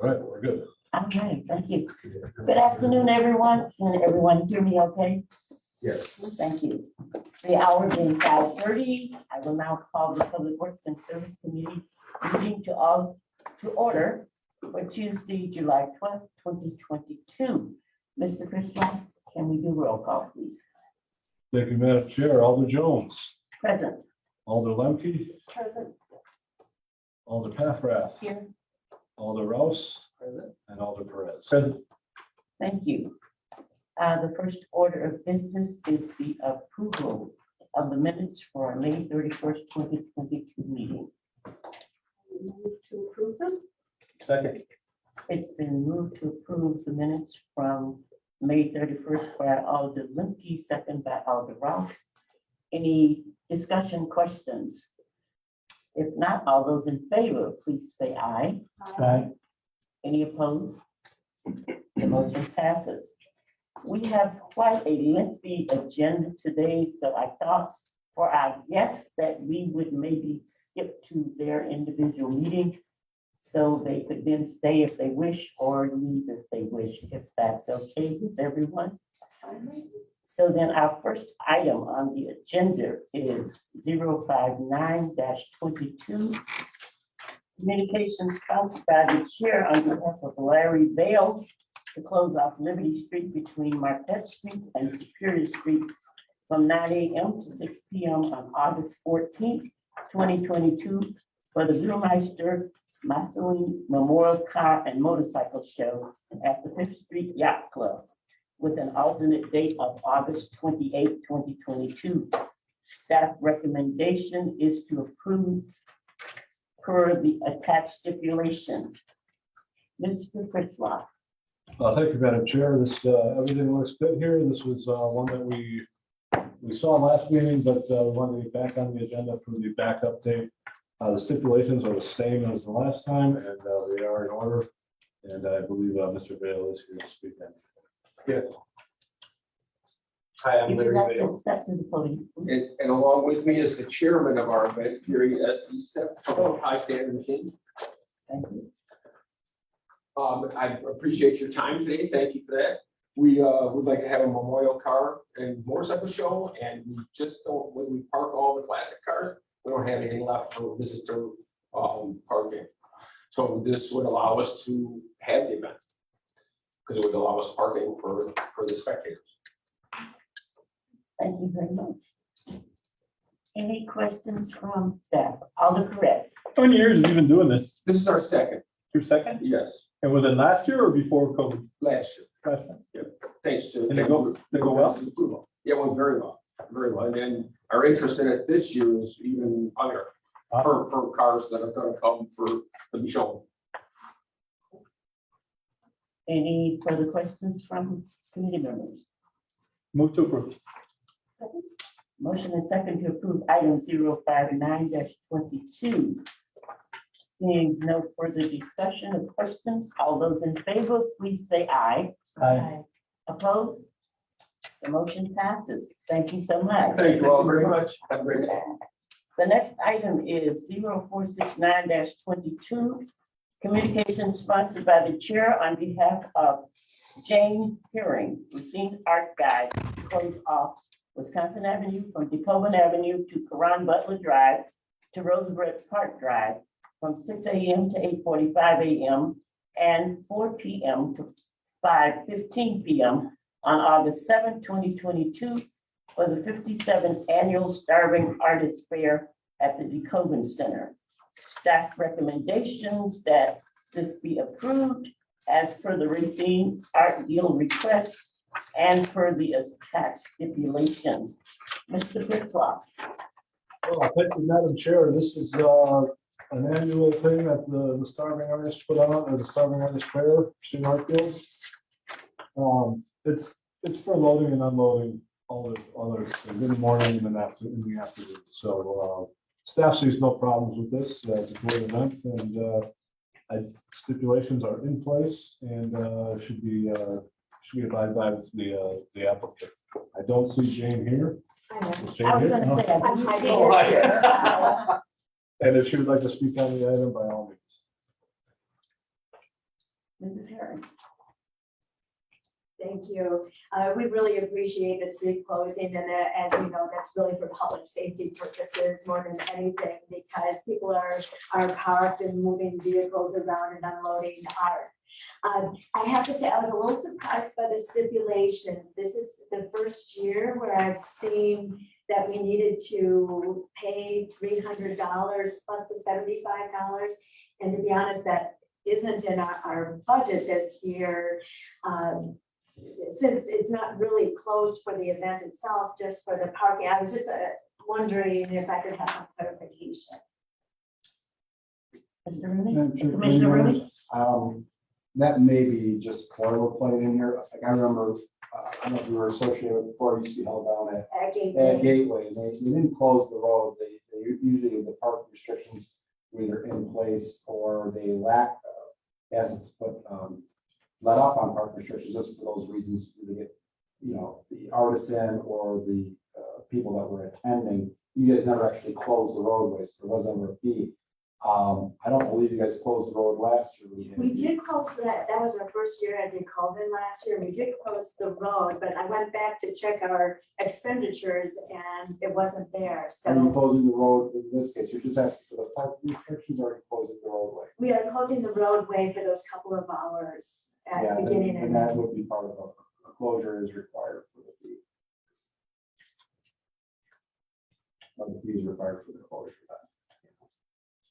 All right, we're good. Okay, thank you. Good afternoon, everyone. Can everyone hear me okay? Yes. Thank you. The hour being 5:30, I will now call the Public Works and Service Committee meeting to order for Tuesday, July 12th, 2022. Mr. Christian, can we do roll call, please? Thank you, Madam Chair. Alder Jones, Present. Alder Lemke, Present. Alder Pathrath, Here. Alder Rouse, Present. and Alder Perez. Thank you. The first order of business is the approval of the minutes for our May 31st, 2022 meeting. Move to approve them. Second. It's been moved to approve the minutes from May 31st by Alder Limke, second by Alder Rouse. Any discussion, questions? If not, all those in favor, please say aye. Aye. Any opposed? The motion passes. We have quite a lengthy agenda today, so I thought for our guests that we would maybe skip to their individual meeting so they could then stay if they wish or leave if they wish, if that's okay with everyone. So then our first item on the agenda is 059-22. Communications sponsored by the chair on behalf of Larry Bale to close off Liberty Street between Marquette Street and Superior Street from 9 a.m. to 6 p.m. on August 14th, 2022 for the Brewmeister Massillon Memorial Car and Motorcycle Show at the 5th Street Yacht Club with an alternate date of August 28th, 2022. Staff recommendation is to approve per the attached stipulation. Mr. Fritzloff. Thank you, Madam Chair. Everything looks good here. This was one that we saw last meeting, but we wanted to get back on the agenda for the backup date. The stipulations are the same as the last time, and they are in order. And I believe Mr. Vale is here to speak then. Yes. Hi, I'm If you'd Larry like to Vale, step to the podium. and along with me is the chairman of our event, Gary S. Step from High Standard Machine. Thank you. I appreciate your time today. Thank you for that. We would like to have a memorial car and motorcycle show, and we just don't, when we park all the classic cars, we don't have anything left for visitor parking. So this would allow us to have the event because it would allow us parking for the spectators. Thank you very much. Any questions from staff? Alder Perez. How many years have you been doing this? This is our second, Your second? yes, And was it last year or before COVID? last year. Last year. Thanks to. And they go well? Yeah, it went very well, very well. And then our interest in it this year is even higher for cars that are gonna come to be shown. Any further questions from committee members? Move to approve. Motion and second to approve item 059-22. Seeing no further discussion or questions, all those in favor, please say aye. Aye. Opposed? The motion passes. Thank you so much. Thank you all very much. Have a great day. The next item is 0469-22. Communication sponsored by the chair on behalf of Jane Hearing, Racine Art Guide, to close off Wisconsin Avenue from DeKalb Avenue to Karan Butler Drive to Roosevelt Park Drive from 6 a.m. to 8:45 a.m. and 4 p.m. to 5:15 p.m. on August 7, 2022 for the 57th Annual Starving Artist Fair at the DeKalb Center. Staff recommendations that this be approved as per the Racine Art Deal request and per the attached stipulation. Mr. Fritzloff. Well, thank you, Madam Chair. This is an annual thing that the Starving Artists put on, or the Starving Artist Fair, Racine Art Guild. It's for loading and unloading all the in the morning and then in the afternoon. So staff sees no problems with this. It's a great event, and stipulations are in place and should be abided by with the applicant. I don't see Jane here. I was gonna say, I'm And if she would like to speak on the item, by all means. Mrs. Herring. Thank you. We really appreciate the street closing, and as you know, that's really for public safety purposes more than anything, because people are parked and moving vehicles around and unloading art. I have to say, I was a little surprised by the stipulations. This is the first year where I've seen that we needed to pay $300 plus the $75. And to be honest, that isn't in our budget this year. Since it's not really closed for the event itself, just for the parking. I was just wondering if I could have some clarification. Mr. Rooney? Madam Chair, Commissioner Rooney? That may be just boilerplate in here. Like I remember, I don't know if we were associated with before, it used to be held down at Gateway. And they didn't close the road. They usually the park restrictions were either in place or they lack, as to put, let off on park restrictions just for those reasons to get, the artisan or the people that were attending. You guys never actually closed the roadways. There was never a fee. I don't believe you guys closed the road last year. We did close that. That was our first year. I did COVID last year. We did close the road, but I went back to check our expenditures and it wasn't there. Are you So closing the road in this case? You're just asking for the park restrictions or are you closing the roadway? we are closing the roadway for those couple of hours at Yeah, the beginning and and that end. would be part of a closure is required for the fee. Or the fee is required for the closure.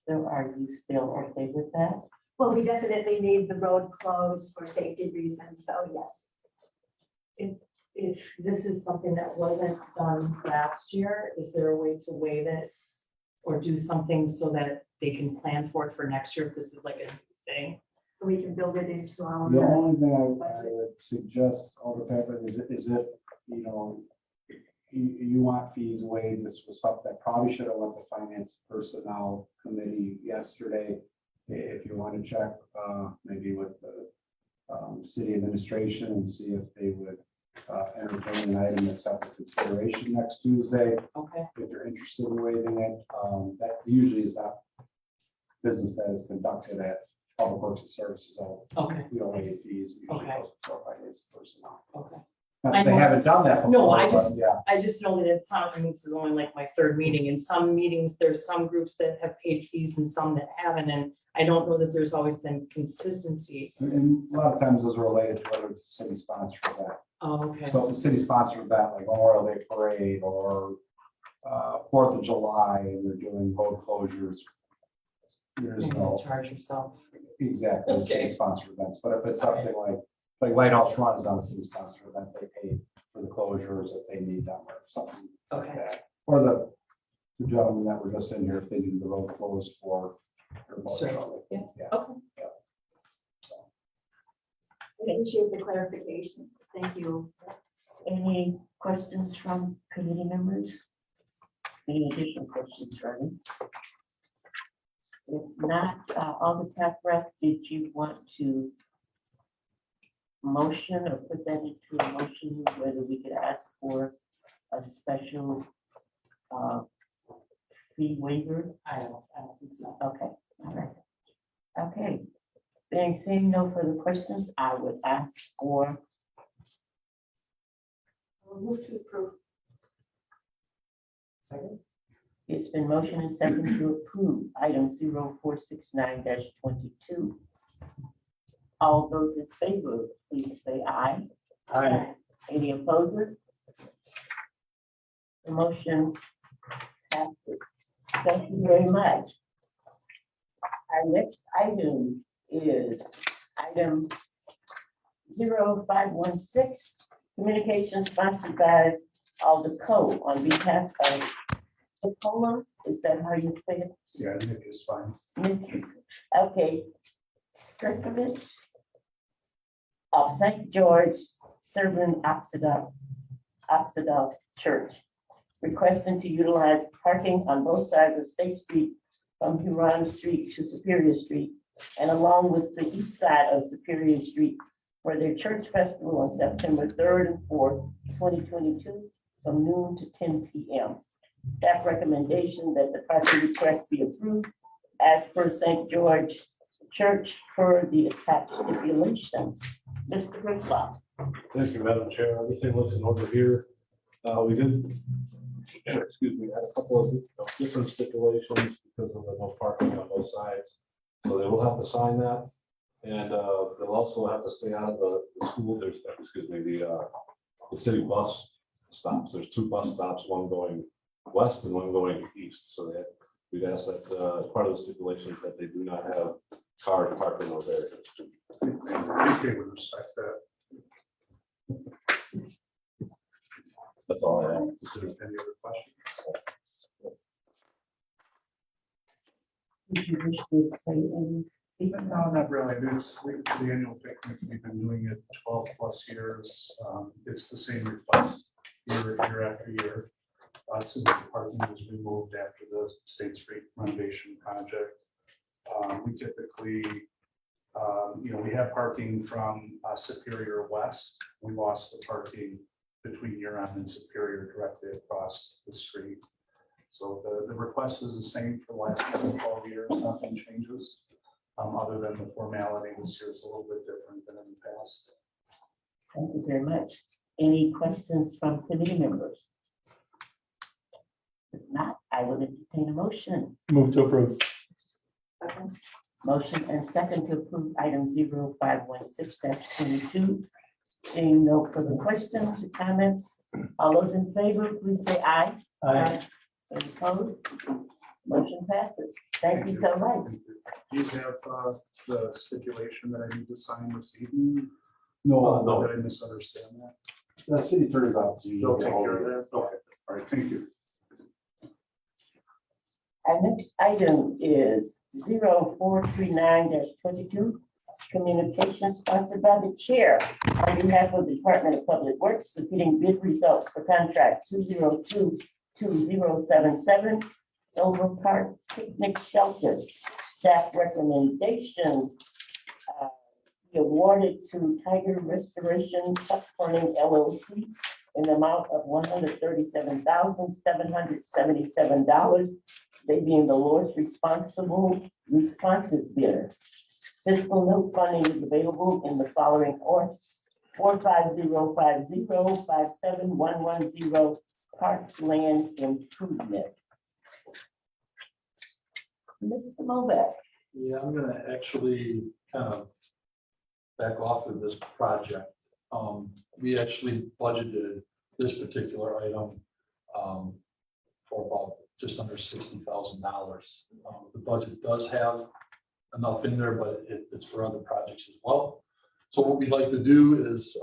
So are you still okay with that? Well, we definitely need the road closed for safety reasons, so yes. If this is something that wasn't done last year, is there a way to waive it? Or do something so that they can plan for it for next year if this is like a new thing? We can build it into our. The only thing I would suggest, Alder Pepper, is if, you want fees waived, this was something that probably should have went to Finance Personnel Committee yesterday. If you want to check, maybe with the city administration and see if they would entertain an item that's up for consideration next Tuesday. Okay, If you're interested in waiving it, that usually is not business that is conducted at Public Works and Services. So okay, we don't waive fees. It usually Okay. goes to our finance personnel. okay. Not I that They know- haven't done that before. No, I but just- Yeah, I just know that it's not, I mean, this is only like my third meeting. In some meetings, there's some groups that have paid fees and some that haven't. And I don't know that there's always been consistency. and a lot of times those are related to whether it's a city sponsored event. Oh, okay, So if it's a city sponsored event like Memorial Day Parade or 4th of July and they're doing road closures, there's you're no. gonna charge yourself. Exactly, Okay. city sponsored events, but if it's something like Lighthouse Run is not a city sponsored event, they pay for the closures if they need them or something like Okay, that. Or the gentlemen that were just in here, if they need the road closed for their boat Sure. show. Yeah. Yeah. okay. I appreciate the clarification. Thank you. Any questions from committee members? Any additional questions, Ronnie? If not, Alder Pakrath, did you want to motion or put that into a motion, whether we could ask for a special fee waiver? I don't think so. Okay, all right. Okay, being seeing no further questions, I would ask for We'll move to approve. Second? It's been motion and second to approve item 0469-22. All those in favor, please say aye. Aye. Any opposers? The motion passes. Thank you very much. Our next item is item 0516, communication sponsored by Alder Co. on behalf of Nicola, is that how you say it? Yeah, I think it's fine. Okay. Strictly of St. George Serbian Occidental Church, requesting to utilize parking on both sides of State Street from Huron Street to Superior Street and along with the east side of Superior Street for their church festival on September 3rd and 4th, 2022, from noon to 10 p.m. Staff recommendation that the parking request be approved as per St. George church per the attached stipulation. Mr. Griswold. Thank you, Madam Chair. Everything looks in order here. We did, excuse me, had a couple of different stipulations because of the no parking on both sides. So they will have to sign that. And they'll also have to stay out of the school, there's, excuse me, the city bus stops. There's 2 bus stops, one going west and one going east. So that we'd ask that as part of the stipulations that they do not have cars parked in those areas. Okay, with respect to That's all I have. that, any other questions? Did you wish to say anything? No, not really. It's the annual picnic. We've been doing it 12+ years. It's the same request year after year. Since the parking was removed after the State Street renovation project. We typically, we have parking from Superior West. We lost the parking between Huron and Superior directly across the street. So the request is the same for the last 12 years. Nothing changes. Other than the formality, this year is a little bit different than in the past. Thank you very much. Any questions from committee members? If not, I will entertain a motion. Move to approve. Motion and second to approve item 0516-22. Seeing no further questions or comments, all those in favor, please say aye. Aye. Any opposed? Motion passes. Thank you so much. Do you have the stipulation that I need to sign this evening? No, Or did I misunderstand that? the city attorney's office. They'll usually take care of that? Okay, all right, thank you. Our next item is 0439-22, communication sponsored by the chair on behalf of the Department of Public Works, submitting bid results for contract 2022077, Silver Park Picnic Shelter. Staff recommendations be awarded to Tiger Restoration Tuck Corning LLC in the amount of $137,777. They being the lowest responsive bidder. Fiscal note funding is available in the following order: 45050-57110 Parks Land Improvement. Mr. Novak. Yeah, I'm gonna actually kind of back off of this project. We actually budgeted this particular item for about just under $60,000. The budget does have enough in there, but it's for other projects as well. So what we'd like to do is,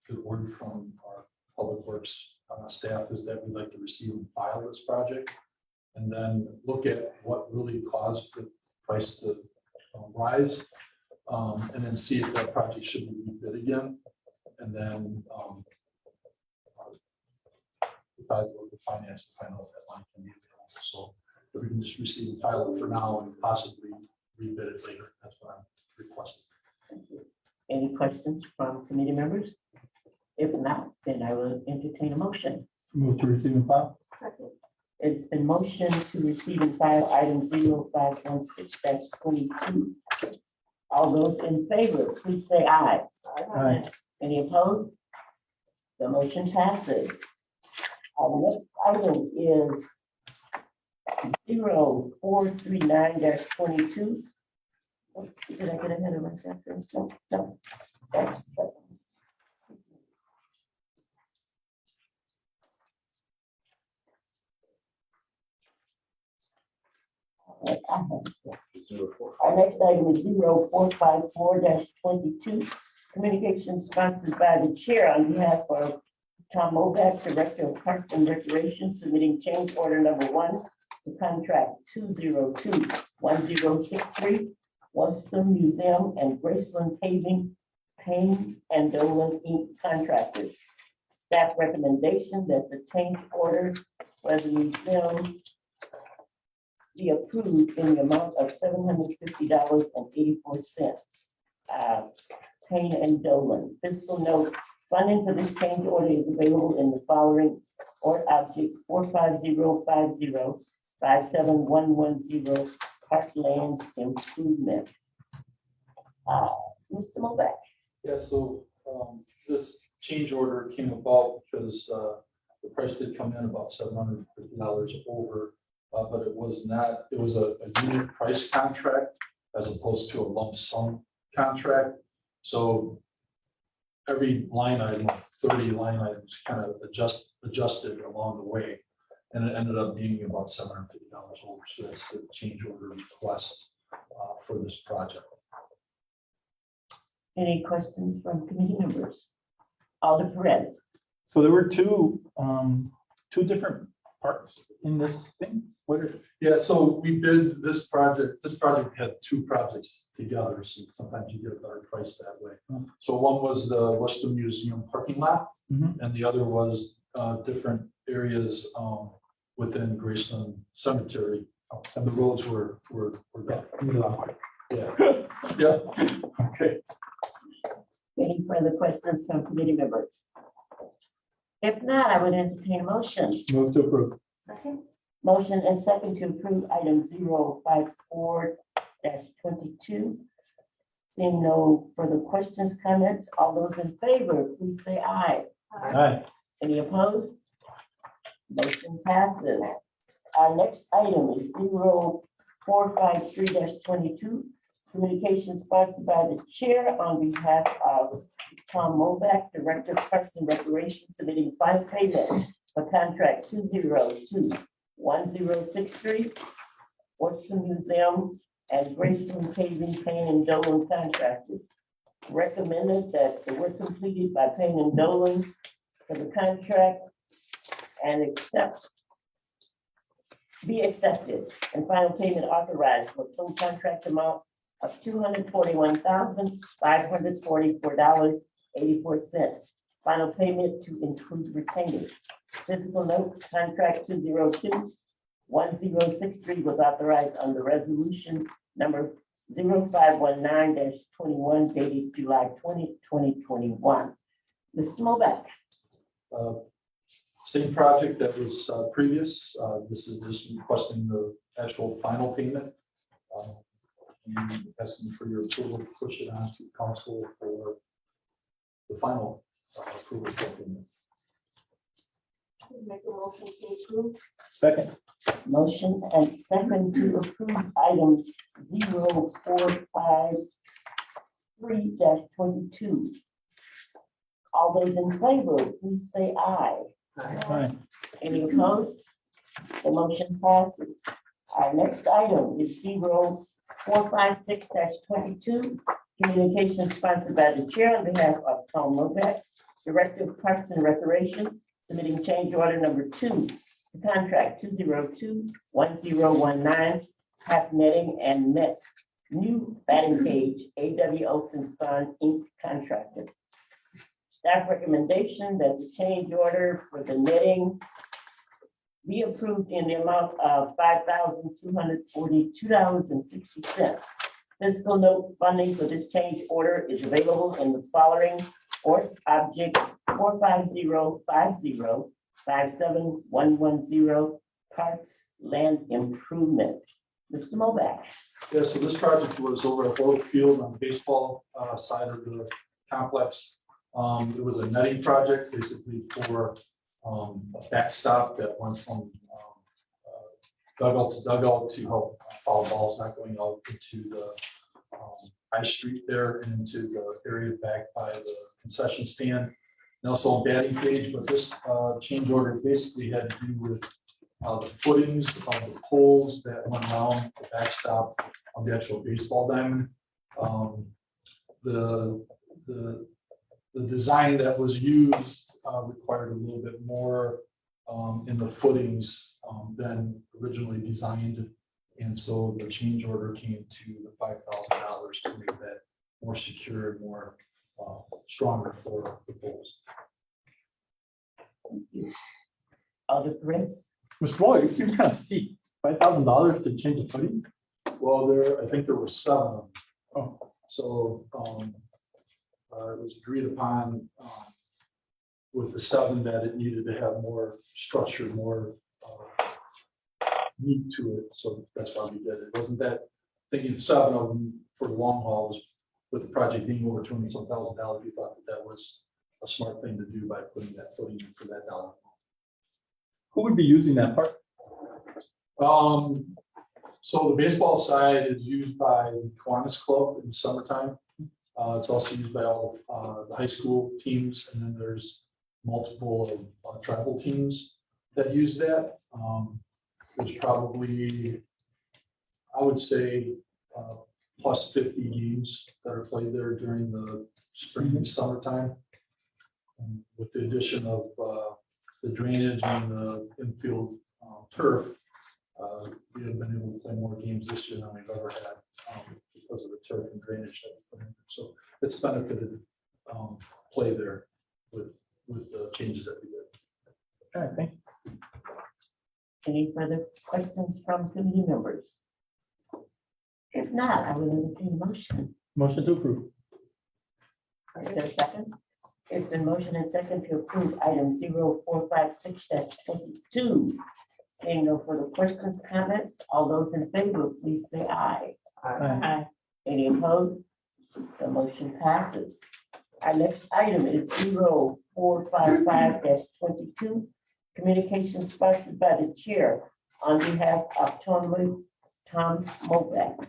good word from our Public Works staff is that we'd like to receive and file this project, and then look at what really caused the price to rise, and then see if that project should be rebid again, and then decide what the finance to find out that line can be available. So if we can just receive and file it for now and possibly rebid it later. That's what I'm requesting. Any questions from committee members? If not, then I will entertain a motion. Move to receive and file. It's been motioned to receive and file item 0516-22. All those in favor, please say aye. Aye. Any opposed? The motion passes. Our next item is 0439-22. Did I get ahead of myself? No. That's. Our next item is 0454-22, communication sponsored by the chair on behalf of Tom Novak, Director of Parks and Recreation, submitting change order number 1 to contract 2021063, Worcester Museum and Graceland Paving, Payne and Dolan Inc. contractors. Staff recommendation that the change order for the museum be approved in the amount of $750.84. Payne and Dolan. Fiscal note, funding for this change order is available in the following or object 45050-57110 Parkland Improvement. Mr. Novak. Yeah, so this change order came about because the price did come in about $750 over, but it was not, it was a unit price contract as opposed to a lump sum contract. So every line item, 30 line items kind of adjusted along the way. And it ended up being about $750 over. So that's the change order request for this project. Any questions from committee members? Alder Perez. So there were two different parts in this thing. What is? Yeah, so we bid this project. This project had two projects together, so sometimes you get a better price that way. So one was the Western Museum parking lot, and the other was different areas within Graceland Cemetery. And the roads were done. Yeah. Yeah. Okay. Any further questions from committee members? If not, I would entertain a motion. Move to approve. Second. Motion and second to approve item 054-22. Seeing no further questions, comments, all those in favor, please say aye. Aye. Any opposed? Motion passes. Our next item is 0453-22. Communication sponsored by the chair on behalf of Tom Moback, Director of Parks and Recreation, submitting final payment for contract 202-1063, Western Museum and Graceland Paving, Payne and Dolan contractors. Recommended that the work completed by Payne and Dolan for the contract and be accepted, and final payment authorized for total contract amount of $241,544.84. Final payment to include retainage. Physical notes, contract 202-1063 was authorized under resolution number 0519-21 dated July 20, 2021. Mr. Moback. Same project that was previous. This is just requesting the actual final payment. And asking for your approval to push it on to council for the final approval for payment. Make a motion to approve. Second. Motion and second to approve item 0453-22. All those in favor, please say aye. Aye. Any opposed? The motion passes. Our next item is 0456-22. Communication sponsored by the chair on behalf of Tom Moback, Director of Parks and Recreation, submitting change order number 2 to contract 202-1019, half netting and net new batting cage, A.W. Oaks and Son Inc. contractor. Staff recommendation that the change order for the netting be approved in the amount of $5,242.60. Physical note funding for this change order is available in the following Orth Object 45050-57110 Parks Land Improvement. Mr. Moback. Yeah, so this project was over at Boyle Field on the baseball side of the complex. It was a netting project basically for a backstop that went from dugout to dugout to help foul balls not going out into the high street there and into the area back by the concession stand. And also a batting cage, but this change order basically had to do with the footings of the poles that went around the backstop of the actual baseball diamond. The design that was used required a little bit more in the footings than originally designed. And so the change order came to the $5,000 to make that more secure and more stronger for the poles. Thank you. Alder Perez. Mr. Waller, it seems kind of steep. $5,000 to change the footing? Well, I think there were 7 of them. Oh. So it was agreed upon with the 7 that it needed to have more structure, more need to it, so that's why we did it. It wasn't that, thinking 7 of them for the long hauls, with the project being over $200,000, we thought that was a smart thing to do by putting that footing in for that dollar. Who would be using that park? So the baseball side is used by the Kiwanis Club in the summertime. It's also used by all the high school teams, and then there's multiple travel teams that use that. There's probably, I would say, plus 50 games that are played there during the spring and summertime. With the addition of the drainage and the infield turf, we have been able to play more games this year than we've ever had because of the turf and drainage that we put in. So it's benefited play there with the changes that we did. All right, thank you. Any further questions from committee members? If not, I will entertain a motion. Motion to approve. Is there a second? It's been motion and second to approve item 0456-22. Seeing no further questions, comments, all those in favor, please say aye. Aye. Any opposed? The motion passes. Our next item is 0455-22. Communication sponsored by the chair on behalf of Tom Moback,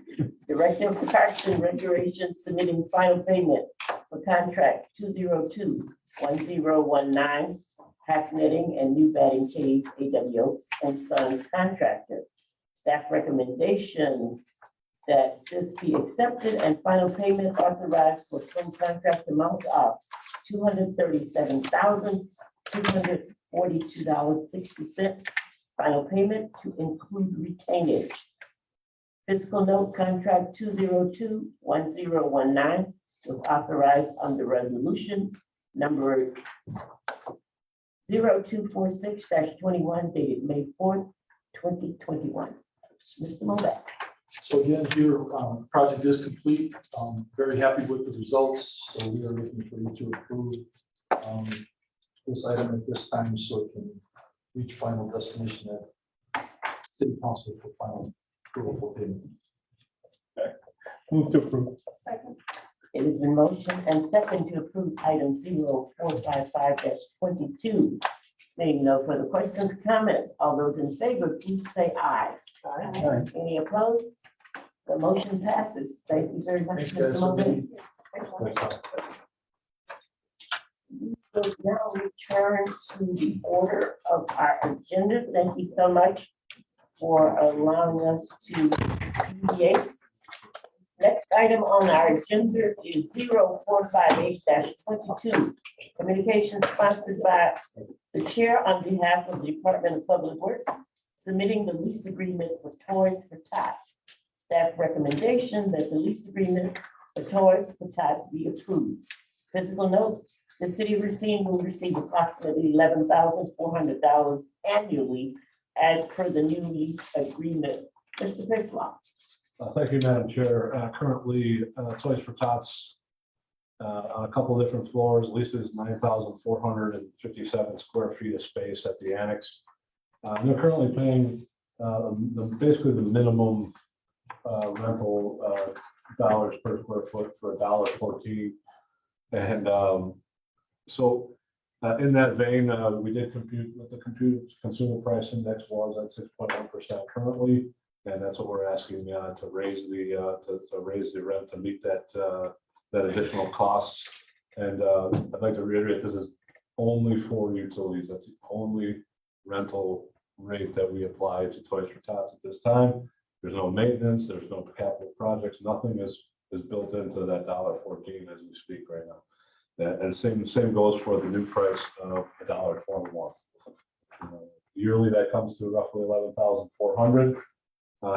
Director of Parks and Recreation, submitting final payment for contract 202-1019, half netting and new batting cage, A.W. Oaks and Sons contractor. Staff recommendation that this be accepted and final payment authorized for total contract amount of $237,242.60. Final payment to include retainage. Fiscal note contract 202-1019 was authorized under resolution number 0246-21 dated May 4th, 2021. Mr. Moback. So again, here, project is complete. Very happy with the results. So we are looking for you to approve this item at this time so it can reach final destination at City Council for final approval for payment. Move to approve. It has been motioned and second to approve item 0455-22. Seeing no further questions, comments, all those in favor, please say aye. Aye. Any opposed? The motion passes. Thank you very much, Thanks, Mr. guys. Moback. We'll now return to the order of our agenda. Thank you so much for allowing us to deviate. Next item on our agenda is 0458-22. Communication sponsored by the chair on behalf of the Department of Public Works, submitting the lease agreement for Toys for Tots. Staff recommendation that the lease agreement for Toys for Tots be approved. Physical note, the city of Racine will receive approximately $11,400 annually as per the new lease agreement. Mr. Pritchlow. Thank you, Madam Chair. Currently, Toys for Tots on a couple of different floors, leases 9,457 square feet of space at the annex. They're currently paying basically the minimum rental dollars per square foot for $1.14. And so in that vein, we did compute what the consumer price index was at 6.1% currently. And that's what we're asking to raise the raise the rent to meet that that additional costs. And I'd like to reiterate, this is only for utilities. That's the only rental rate that we apply to Toys for Tots at this time. There's no maintenance, there's no capital projects, nothing is built into that $1.14 as we speak right now. And same goes for the new price of $1.21. Yearly, that comes to roughly $11,400.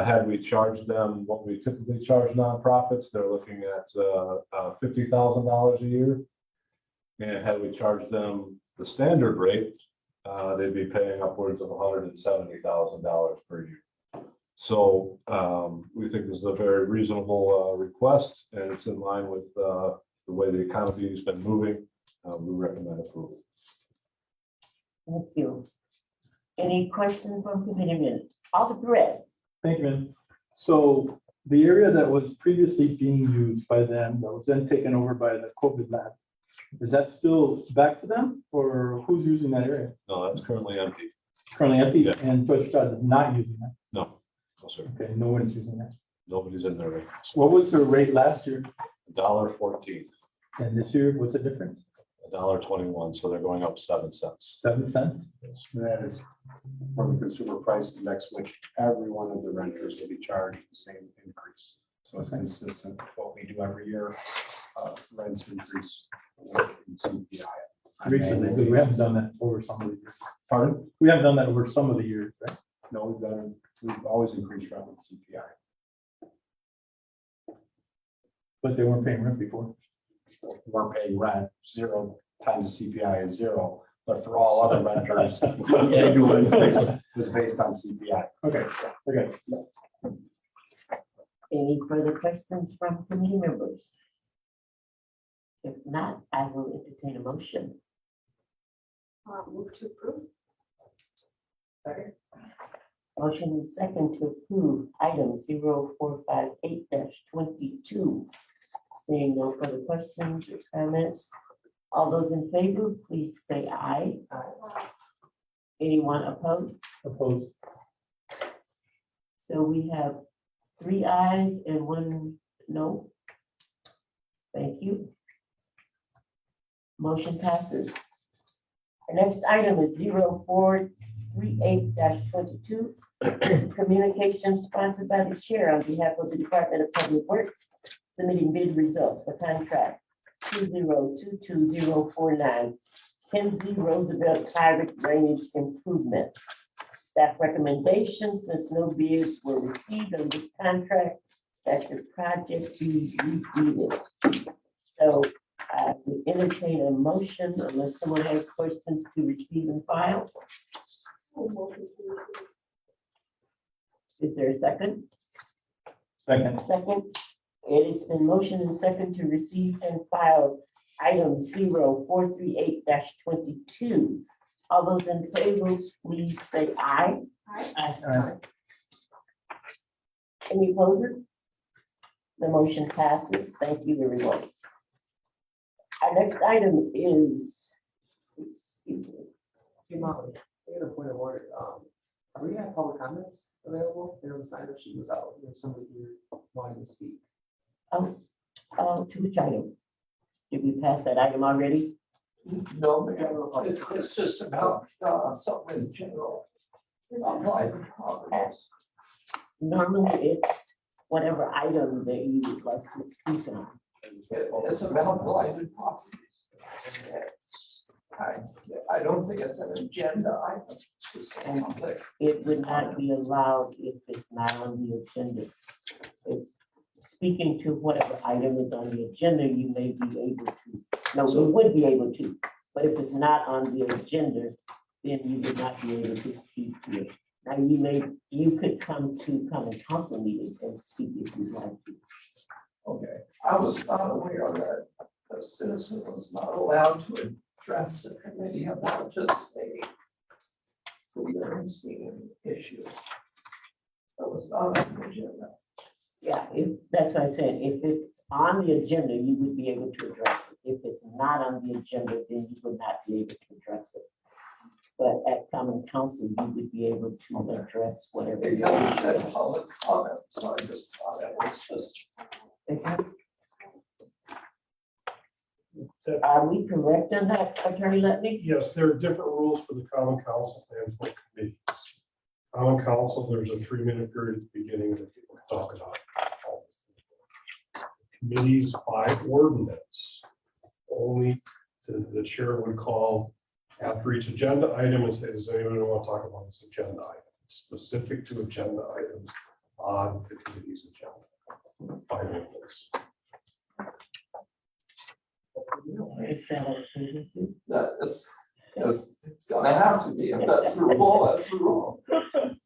Had we charged them what we typically charge nonprofits, they're looking at $50,000 a year. And had we charged them the standard rate, they'd be paying upwards of $170,000 per year. So we think this is a very reasonable request, and it's in line with the way the economy has been moving. We recommend approval. Thank you. Any questions from committee members? Alder Perez. Thank you, man. So the area that was previously being used by them, that was then taken over by the COVID lab, is that still back to them or who's using that area? No, that's currently empty. Currently empty Yeah. and Deutsche Stadt is not using that. No, no, sir. Okay, no one's using that. Nobody's in there right now. What was the rate last year? $1.14, And this year, what's the difference? $1.21, so they're going up 7 cents. 7 cents? That is from the consumer price index, which every one of the renters will be charged the same increase. So it's consistent with what we do every year, rents increase in CPI. Recently, because we haven't done that over some of the years. Pardon? We haven't done that over some of the years, right? No, we've always increased rent with CPI. But they weren't paying rent before. We're paying rent, 0 times the CPI is 0, but for all other renters, the annual increase is based on CPI. Okay, okay. Any further questions from committee members? If not, I will entertain a motion. Move to approve. Motion and second to approve item 0458-22. Seeing no further questions or comments, all those in favor, please say aye. Anyone opposed? Opposed? So we have 3 ayes and 1 no. Thank you. Motion passes. The next item is 0438-22. Communication sponsored by the chair on behalf of the Department of Public Works, submitting bid results for contract 2022049, Kenzie Roosevelt Pirate Drainage Improvement. Staff recommendation, since no bids were received on this contract, that the project be rebid. So I would entertain a motion unless someone has questions to receive and file. Is there a second? Second. Second, it has been motion and second to receive and file item 0438-22. All those in favor, please say aye. Aye. Any opposers? The motion passes. Thank you, everyone. Our next item is, excuse me. Molly, I got a point of order. Are we gonna have public comments available? You know, the sign up sheet was out. There's somebody here wanting to speak. To which item? Did we pass that item already? No, it's just about something in general. Library properties. Normally, it's whatever item that you would like to speak on. It's about blighted properties. I don't think it's an agenda item. It's just a conflict. It would not be allowed if it's not on the agenda. It's speaking to whatever item is on the agenda, you may be able to. No, you would be able to, but if it's not on the agenda, then you would not be able to speak to it. Now, you could come to common council meeting and speak if you'd like to. Okay, I was not aware that the citizen was not allowed to address the committee about just a clear-and-seen issue. That was not on the agenda. Yeah, that's what I said. If it's on the agenda, you would be able to address it. If it's not on the agenda, then you would not be able to address it. But at common council, you would be able to address whatever. Because it said public comment, so I just thought it was just. Are we correct on that, Attorney Letney? Yes, there are different rules for the common council and for committees. Common council, there's a 3-minute period at the beginning that people can talk about. Committees by ordinance. Only the chair would call after each agenda item and say, does anyone want to talk about this agenda item? Specific to agenda items on the committee's agenda. By ordinance. It's gonna have to be, if that's the rule, that's the rule.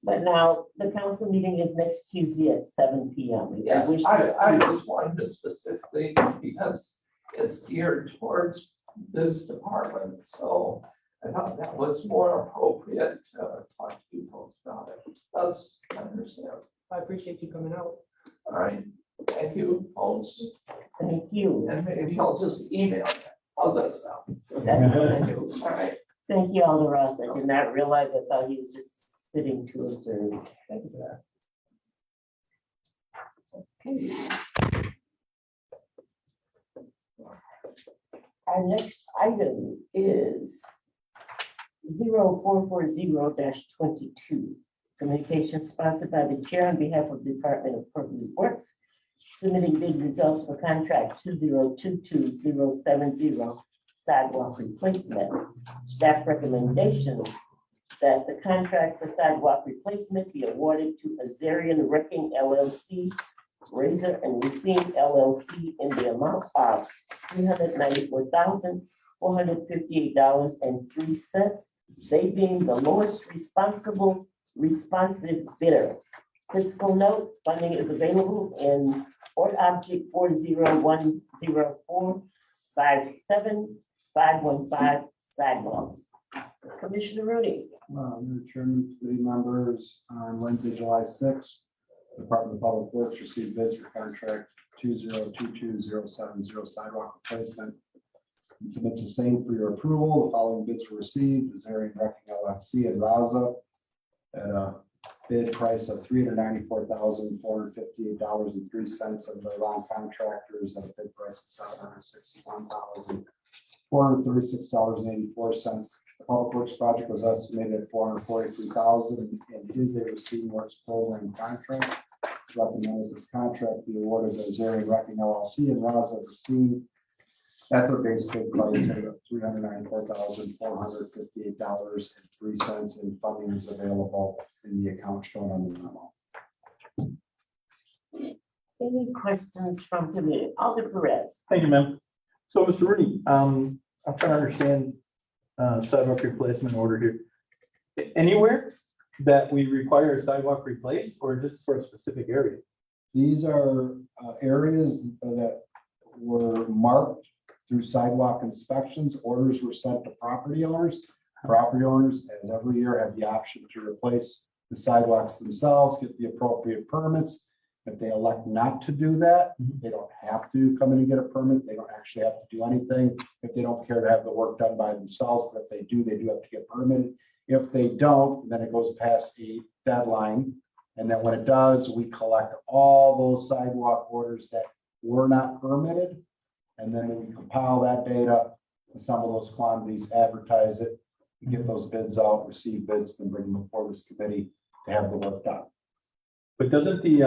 But now, the council meeting is next Tuesday at 7 p.m. If you Yes, wish to I speak- just wanted to specifically, because it's geared towards this department, so I thought that was more appropriate to talk to you folks about it. That's, I understand. I appreciate you coming out. All right, thank you, folks. Thank you. And maybe I'll just email you. How's that sound? That's Thank fine. you. All right. Thank you, Alder Ross. I did not realize, I thought he was just sitting to observe. Thank you for that. Okay. Our next item is 0440-22. Communication sponsored by the chair on behalf of the Department of Public Works, submitting bid results for contract 2022070 sidewalk replacement. Staff recommendation that the contract for sidewalk replacement be awarded to Azarian Wrecking LLC, Razor and Racine LLC in the amount of $394,458.03, they being the lowest responsive bidder. Fiscal note, funding is available in Port Object 4010457 sidewalks. Commissioner Rooney. Your Chairman, committee members, on Wednesday, July 6th, the Department of Public Works received bids for contract 2022070 sidewalk replacement. And submits the same for your approval. The following bids were received: Azarian Wrecking LLC and Raza at a bid price of $394,458.03, and the lawn contractors at a bid price of $761,436.84. The Public Works project was estimated at $443,000 and is a Racine Works program contract. Recommended this contract be awarded to Azarian Wrecking LLC and Raza Racine at their base bid price of $394,458.03, and funding is available in the account shown on the memo. Any questions from committee? Alder Perez. Thank you, ma'am. So, Mr. Rooney, I'm trying to understand sidewalk replacement order here. Anywhere that we require a sidewalk replaced, or just for a specific area? These are areas that were marked through sidewalk inspections. Orders were sent to property owners. Property owners, as every year, have the option to replace the sidewalks themselves, get the appropriate permits. If they elect not to do that, they don't have to come in and get a permit. They don't actually have to do anything if they don't care to have the work done by themselves. But if they do, they do have to get permitted. If they don't, then it goes past a deadline. And then when it does, we collect all those sidewalk orders that were not permitted. And then we compile that data, assemble those quantities, advertise it, get those bids out, receive bids, then bring them before this committee to have the work done. But doesn't the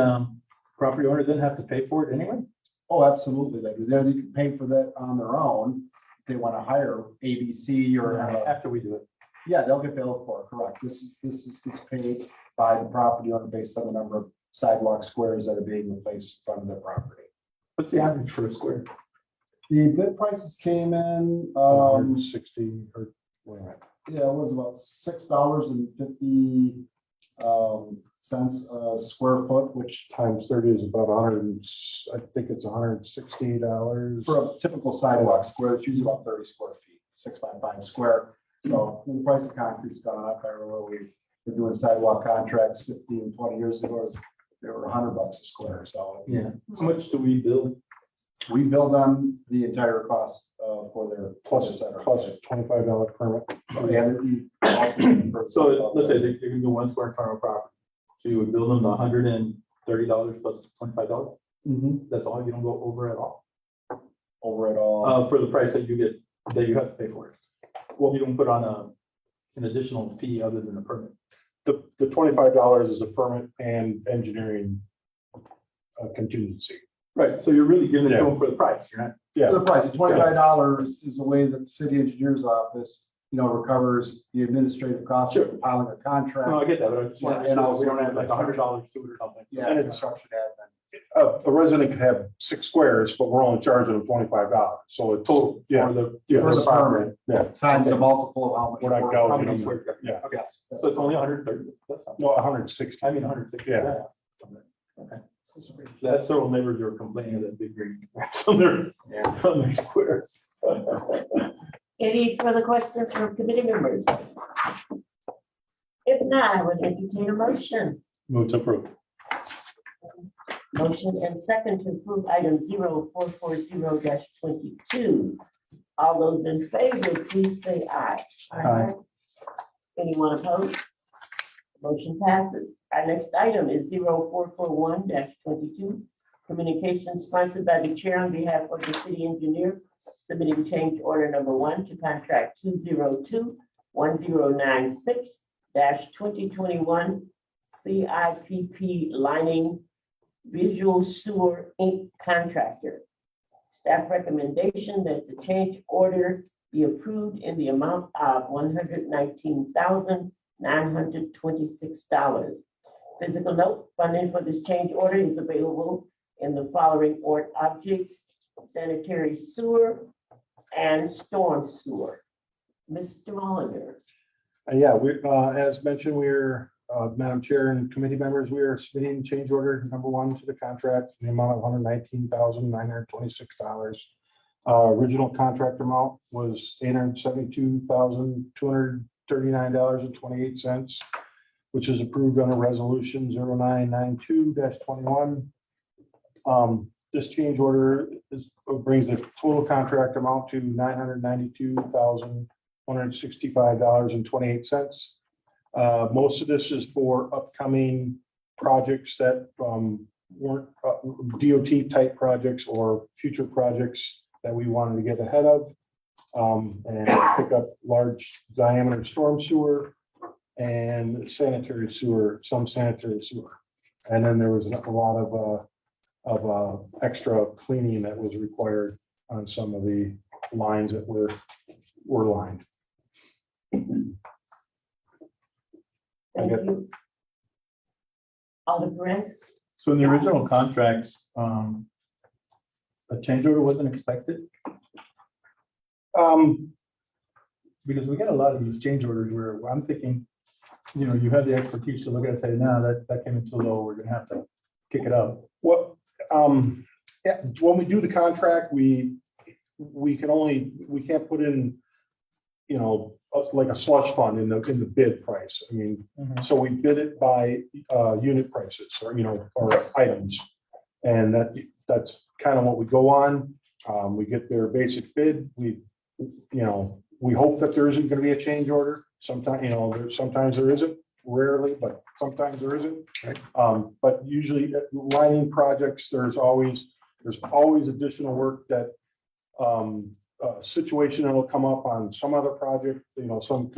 property owner then have to pay for it anyway? Oh, absolutely. They do. They can pay for that on their own. If they want to hire ABC or After we do it? yeah, they'll get billed for it, correct. This gets paid by the property owner based on the number of sidewalk squares that are being replaced in front of their property. What's the average for a square? The bid prices came in, 160 or whatever. yeah, it was about $6.50 cents a square foot, which Times 30 is about 100, I think it's $160. for a typical sidewalk square, it's usually about 30 square feet, 6 by 5 square. So the price of concrete's gone up. I remember we were doing sidewalk contracts 15, 20 years ago. They were $100 a square. So Yeah. How much do we build? we bill them the entire cost for their Plus $25 permit. So let's say they can do 1 square in front of a property. So you would bill them the $130 plus $25. That's all, you don't go over at all? Over it all. For the price that you get, that you have to pay for it. Well, you don't put on an additional fee other than a permit. The $25 is a permit and engineering contingency. Right, so you're really giving it to Yeah. them for the price, you're not. Yeah. The price, $25 is the way that the city engineer's office, recovers the administrative costs of compiling a contract. No, I get that, but I just want to, And also- we don't have like $100 to it or something. Yeah, And and it's- construction admin. A resident could have 6 squares, but we're only charging them $25. So it's Total Yeah. for the. Yeah. For the permit. Yeah. Times a multiple of how much. We're not work. gouging How many them. square- Yeah. Okay, so it's only 130. That's not- No, 160. I mean, 160. Yeah. Okay. That's several neighbors were complaining of that big green. So they're on their square. Any further questions from committee members? If not, I would entertain a motion. Move to approve. Motion and second to approve item 0440-22. All those in favor, please say aye. Aye. Anyone opposed? Motion passes. Our next item is 0441-22. Communication sponsored by the chair on behalf of the city engineer, submitting change order number 1 to contract 202-1096-2021 CIPP Lining Visual Sewer Inc. contractor. Staff recommendation that the change order be approved in the amount of $119,926. Physical note, funding for this change order is available in the following objects: sanitary sewer and storm sewer. Mr. Mulliner. Yeah, as mentioned, Madam Chair and committee members, we are submitting change order number 1 to the contract in the amount of $119,926. Original contract amount was $872,239.28, which is approved under resolution 0992-21. This change order brings the total contract amount to $992,165.28. Most of this is for upcoming projects that weren't DOT type projects or future projects that we wanted to get ahead of, and pick up large diameter storm sewer and sanitary sewer, some sanitary sewer. And then there was a lot of extra cleaning that was required on some of the lines that were lined. Thank you. Alder Brent. So in the original contracts, a change order wasn't expected? Because we get a lot of these change orders where I'm thinking, you have the expertise to look at it and say, no, that came in too low, we're gonna have to kick it up. Well, yeah, when we do the contract, we can't put in, like a slush fund in the bid price. I mean, so we bid it by unit prices or items. And that's kind of what we go on. We get their basic bid. We hope that there isn't going to be a change order. Sometimes there isn't, rarely, but sometimes there isn't. But usually lining projects, there's always additional work that situation that will come up on some other project, some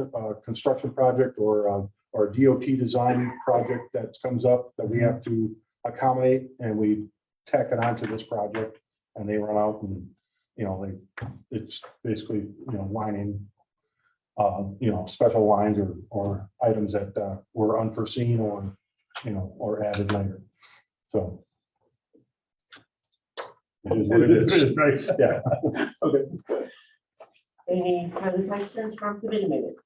construction project or DOT design project that comes up that we have to accommodate, and we tack it onto this project, and they run out and, it's basically, lining, special lines or items that were unforeseen or added later. So. It is what it is. Right. Yeah. Okay. Any further questions from committee members?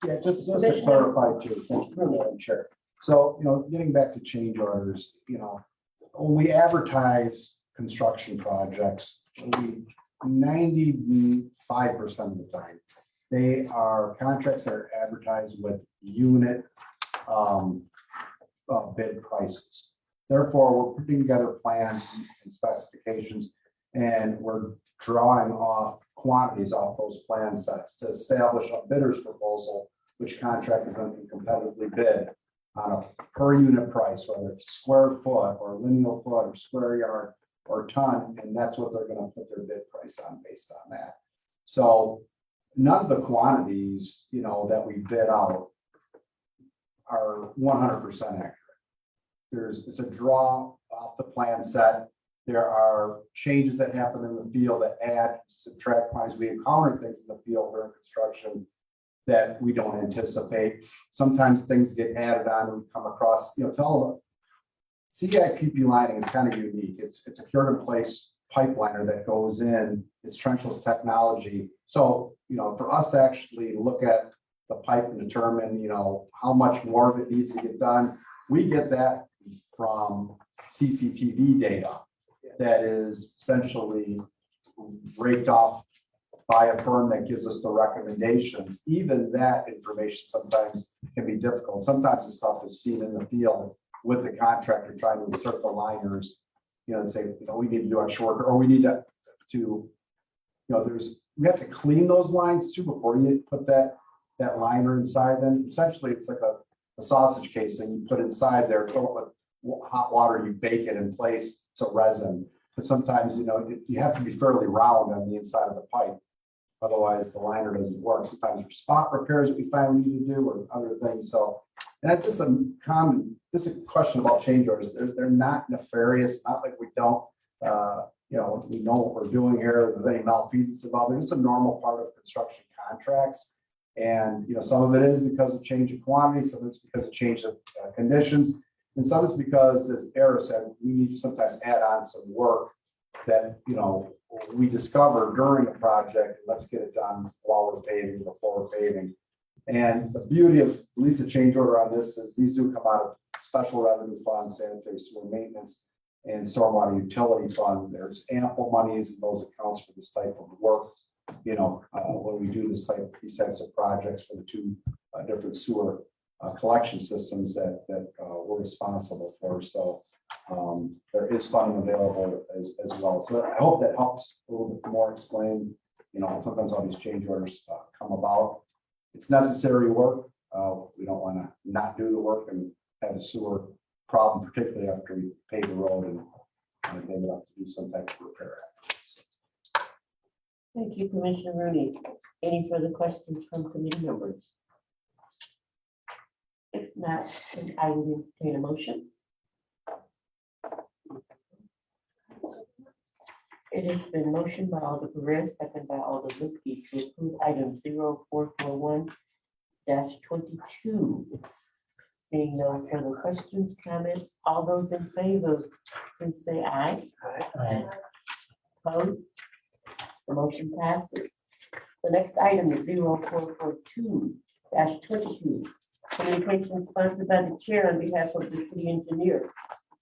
Yeah, just to clarify too, thank you, Madam Chair. So, getting back to change orders, when we advertise construction projects, 95% of the time, they are contracts that are advertised with unit bid prices. Therefore, we're putting together plans and specifications, and we're drawing off quantities off those plan sets to establish a bidder's proposal, which contractor can competitively bid on a per unit price, whether it's square foot or lineal foot or square yard or ton, and that's what they're going to put their bid price on based on that. So none of the quantities, that we bid out are 100% accurate. It's a draw off the plan set. There are changes that happen in the field that add, subtract quantities. We encounter things in the field during construction that we don't anticipate. Sometimes things get added on and we come across, CIPP lining is kind of unique. It's a cured in place pipeliner that goes in. It's trenchless technology. So, for us to actually look at the pipe and determine, how much more of it needs to get done, we get that from CCTV data that is essentially raked off by a firm that gives us the recommendations. Even that information sometimes can be difficult. Sometimes the stuff is seen in the field with the contractor trying to insert the liners, and say, we need to do a shorter, or we need to, we have to clean those lines too before you put that liner inside. Then essentially it's like a sausage casing you put inside there, fill it with hot water, you bake it in place to resin. But sometimes, you have to be fairly round on the inside of the pipe. Otherwise the liner doesn't work. Sometimes there's spot repairs that we find we need to do or other things. So, and that's just a question about change orders. They're not nefarious, not like we don't, we know what we're doing here. There's any malfeasance involved. It's a normal part of construction contracts. And, some of it is because of change of quantity, some of it's because of change of conditions. And some is because, as Eric said, we need to sometimes add on some work that, we discover during the project. Let's get it done while we're paving, before we're paving. And the beauty of at least a change order on this is these do come out of special revenue funds, sanitary sewer maintenance, and stormwater utility fund. There's ample monies in those accounts for this type of work. When we do these types of projects for the two different sewer collection systems that we're responsible for. So there is funding available as well. So I hope that helps a little bit more explain, sometimes all these change orders come about. It's necessary work. We don't want to not do the work and have a sewer problem, particularly after we pave the road and maybe have to do some type of repair. Thank you, Commissioner Rooney. Any further questions from committee members? If not, then I will entertain a motion. It has been motioned by Alder Perez, second by Alder Lipke to approve item 0441-22. Seeing no further questions, comments, all those in favor, please say aye. Aye. Opposed? The motion passes. The next item is 0442-22. Communication sponsored by the chair on behalf of the city engineer,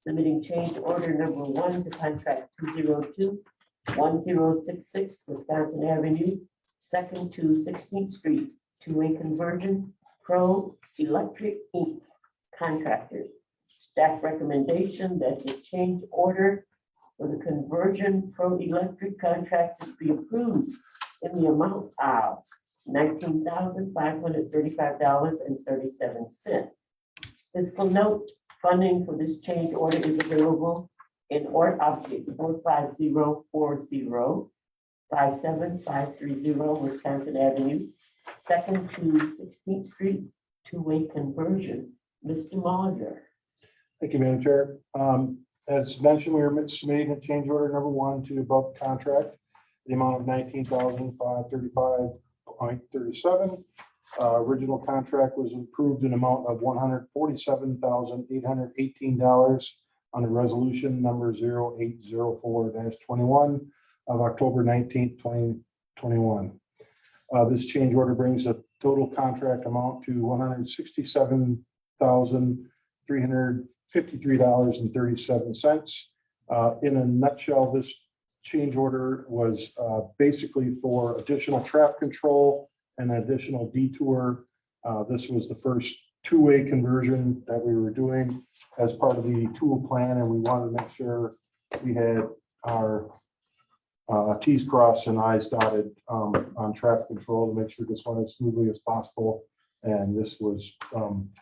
submitting change order number 1 to contract 202-1066 Wisconsin Avenue, 2nd to 16th Street, two-way conversion, Pro Electric Inc. Contractors. Staff recommendation that the change order for the conversion Pro Electric contractors be approved in the amount of $19,535.37. Fiscal note, funding for this change order is available in order object 45040-57530 Wisconsin Avenue, 2nd to 16th Street, two-way conversion. Mr. Mulder. Thank you, Madam Chair. As mentioned, we are submitting a change order number 1 to above contract, the amount of $19,535.37. Original contract was approved in amount of $147,818 under resolution number 0804-21 of October 19th, 2021. This change order brings the total contract amount to $167,353.37. In a nutshell, this change order was basically for additional traffic control and additional detour. This was the first two-way conversion that we were doing as part of the tool plan, and we wanted to make sure we had our T's crossed and I's dotted on traffic control to make sure this went as smoothly as possible. And this was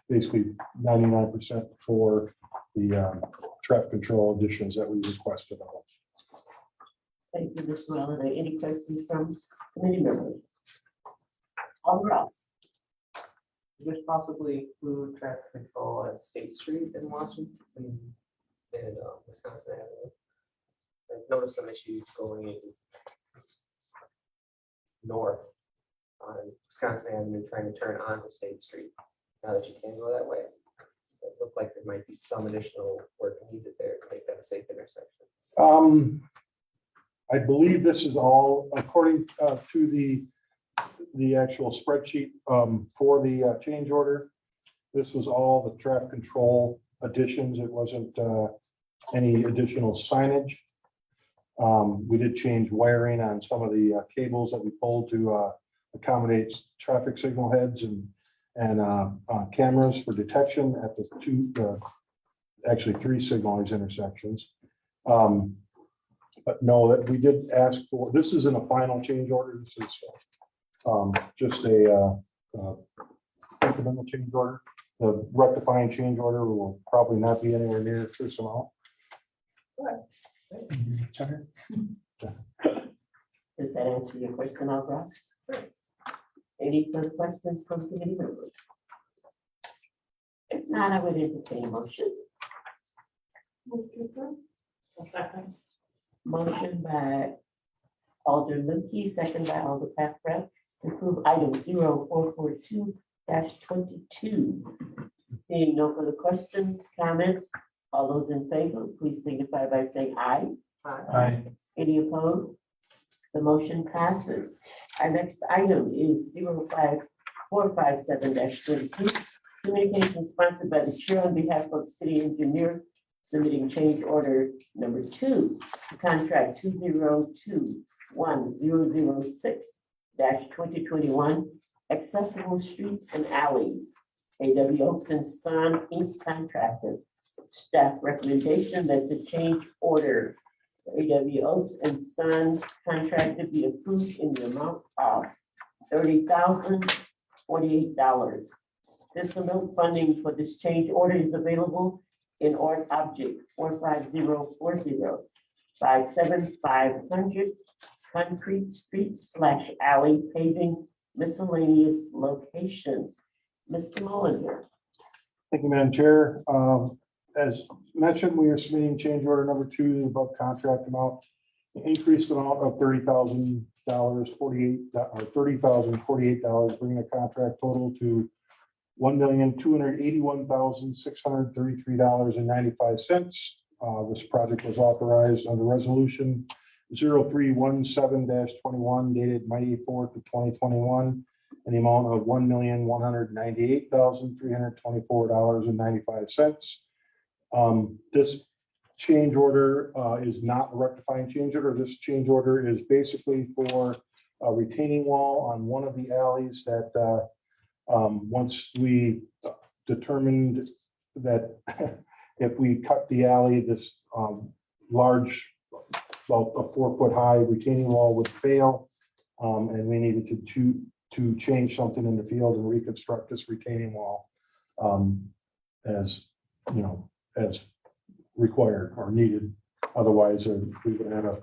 basically 99% for the traffic control additions that we requested. Thank you, Ms. Well. Are there any questions from committee members? Alder Ross. Would this possibly include traffic control at State Street in Washington and Wisconsin Avenue? I've noticed some issues going north on Wisconsin Avenue trying to turn onto State Street. Now that you can go that way, it looked like there might be some additional work needed there to make that a safe intersection. I believe this is all according to the actual spreadsheet for the change order. This was all the traffic control additions. It wasn't any additional signage. We did change wiring on some of the cables that we pulled to accommodate traffic signal heads and cameras for detection at the actually 3 signalized intersections. But no, that we did ask for, this isn't a final change order. This is just a incremental change order. The rectifying change order will probably not be anywhere near this amount. Does that answer your question, Ross? Any further questions from committee members? If not, I would entertain a motion. A second. Motion by Alder Lukey, second by Alder Packard, to approve item 0442-22. Seeing no further questions, comments, all those in favor, please signify by saying aye. Aye. Any opposed? The motion passes. Our next item is 05457-22. Communication sponsored by the chair on behalf of the city engineer submitting change order number 2 to contract 2021-006-2021 accessible streets and alleys. A.W. Oaks and Son Inc. contractor. Staff recommendation that the change order A.W. Oaks and Son contractor be approved in the amount of $30,048. This amount funding for this change order is available in ORT object 45040-57500 concrete street / alley paving miscellaneous locations. Mr. Mullinger. Thank you, Madam Chair. As mentioned, we are submitting change order number 2, the above contract amount, increased amount of $30,048, bringing the contract total to $1,281,633.95. This project was authorized under resolution 0317-21 dated May 4th of 2021 in the amount of $1,198,324.95. This change order is not a rectifying change order. This change order is basically for a retaining wall on one of the alleys that once we determined that if we cut the alley, this large, about a 4-foot-high retaining wall would fail, and we needed to change something in the field and reconstruct this retaining wall as you know, as required or needed. Otherwise, we would have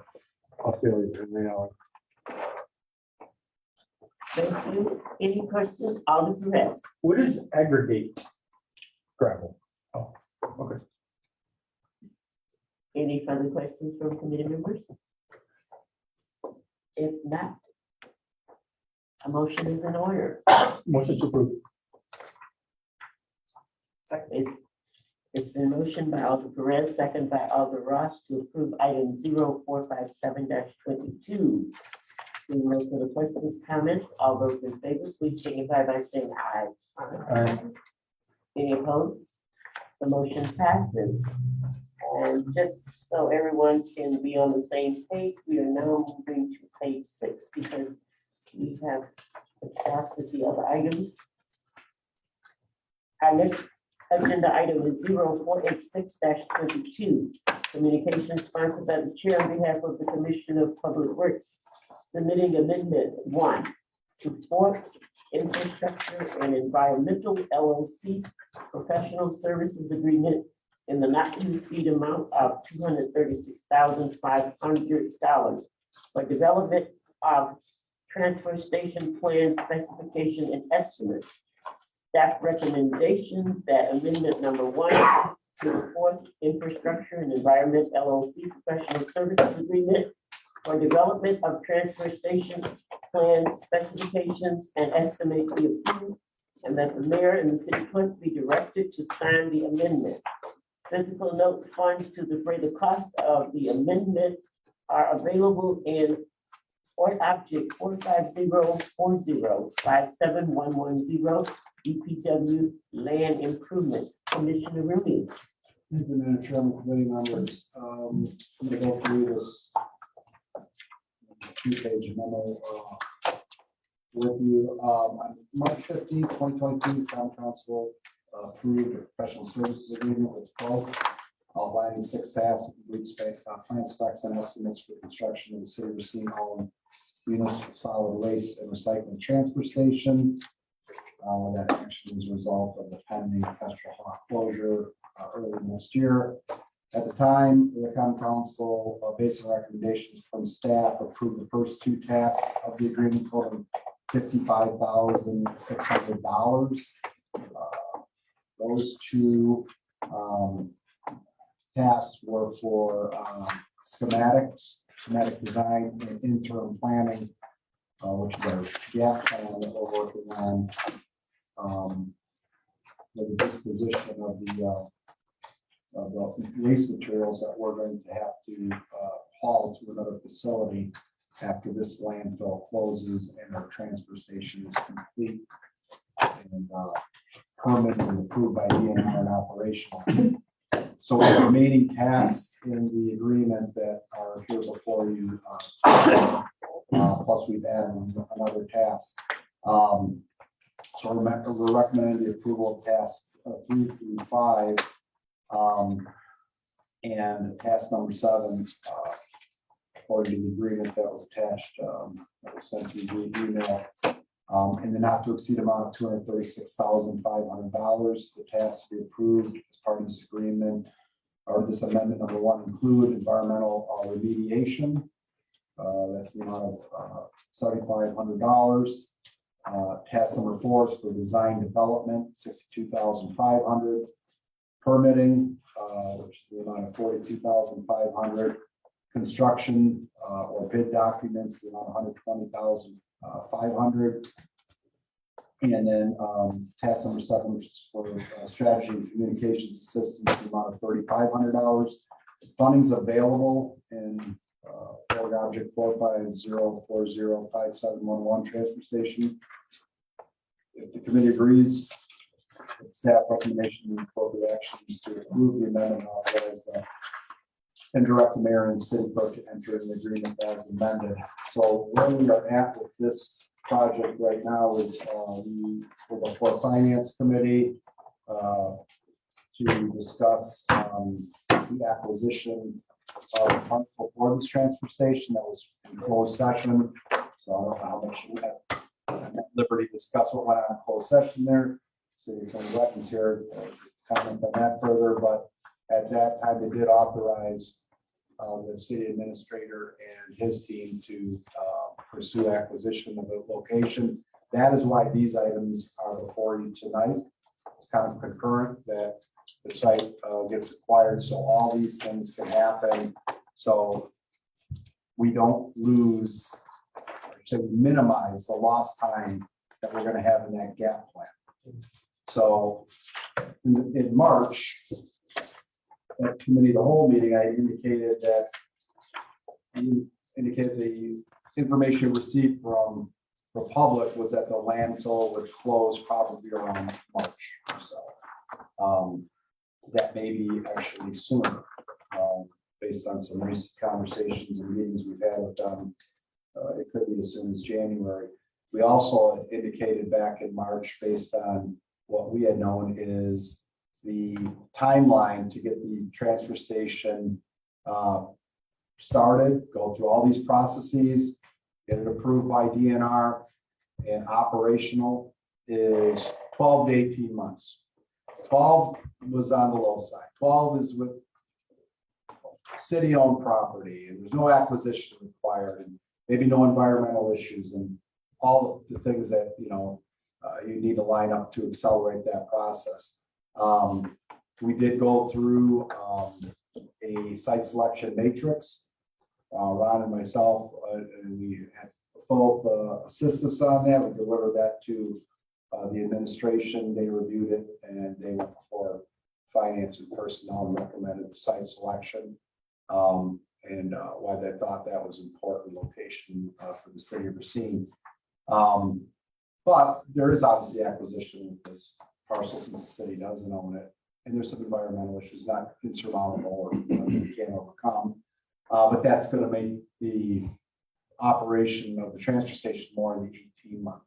a failure in reality. Thank you. Any questions? Alder Perez. What is aggregate? Gravel. Any further questions from committee members? If not, a motion is in order. Motion to approve. It's been motioned by Alder Perez, second by Alder Ross to approve item 0457-22. Seeing no further questions, comments, all those in favor, please signify by saying aye. Aye. Any opposed? The motion passes. And just so everyone can be on the same page, we are now moving to page 6 because we have exhausted the other items. Our next agenda item is 0486-22. Communication sponsored by the chair on behalf of the Commissioner of Public Works, submitting amendment 1 to Fort Infrastructure and Environmental LLC professional services agreement in the not to exceed amount of $236,500 for development of transfer station plan specification and estimate. Staff recommendation that amendment number 1 to the Fourth Infrastructure and Environment LLC professional services agreement for development of transfer station plan specifications and estimate be approved, and that the mayor and the city clerk be directed to sign the amendment. Physical note funds to defray the cost of the amendment are available in ORT object 45040-57110 DPW land improvement. Commissioner Rooney. Thank you, Madam Chairman, committee members. I'm going to go through this two-page memo with you. On March 15th, 2022, town council approved a professional services agreement with Folk, outlining 6 tasks that complete plan specs and estimates for construction of the city of Racine owned municipal solid waste and recycling transfer station. That actually was a result of the pending Kestrel Hawk closure early next year. At the time, the common council, based on recommendations from staff, approved the first 2 tasks of the agreement totaling $55,600. Those 2 tasks were for schematic design and interim planning, which is our gap plan that we're working on. The disposition of the waste materials that we're going to have to haul to another facility after this landfill closes and our transfer station is complete and permitted and approved by DNR and operational. So the remaining tasks in the agreement that are here before you, plus we've added another task. So we're recommending the approval of tasks 3 through 5. And task number 7, according to the agreement that was attached, that was sent to you via email, in the not to exceed amount of $236,500. The tasks to be approved as part of this agreement or this amendment number 1 include environmental remediation. That's the amount of $7,500. Task number 4 is for design development, $62,500. Permitting, which is the amount of $42,500. Construction or bid documents, the amount of $120,500. And then task number 7, which is for strategy and communications assistance, the amount of $3,500. Funding's available in org object 450405711 transfer station. If the committee agrees, staff recommendation and appropriate actions to approve the amendment and authorize and direct the mayor and city clerk to enter an agreement as amended. So where we are at with this project right now is we're before finance committee to discuss the acquisition of Huntsville Gordon's transfer station that was in closed session. So I don't know how much we have at liberty to discuss what went on in closed session there. City Attorney Weapons here comment on that further, but at that time they did authorize the city administrator and his team to pursue acquisition of the location. That is why these items are before you tonight. It's kind of concurrent that the site gets acquired, so all these things can happen. So we don't lose, to minimize the lost time that we're going to have in that gap plan. So in March, at committee of the whole meeting, I indicated the information received from Republic was that the landfill would close probably around March. So that may be actually sooner, based on some recent conversations and meetings we've had with them. It could be as soon as January. We also indicated back in March, based on what we had known, is the timeline to get the transfer station started, go through all these processes, get it approved by DNR, and operational is 12 to 18 months. 12 was on the low side. 12 is with city-owned property, and there's no acquisition required, and maybe no environmental issues, and all the things that you need to line up to accelerate that process. We did go through a site selection matrix. Ron and myself, and we had both assist us on that. We delivered that to the administration. They reviewed it, and they went before finance and personnel and recommended the site selection, and why they thought that was important location for the city of Racine. But there is obviously acquisition with this parcel since the city doesn't own it, and there's some environmental issues not insurmountable or we can't overcome. But that's going to make the operation of the transfer station more in the 18-month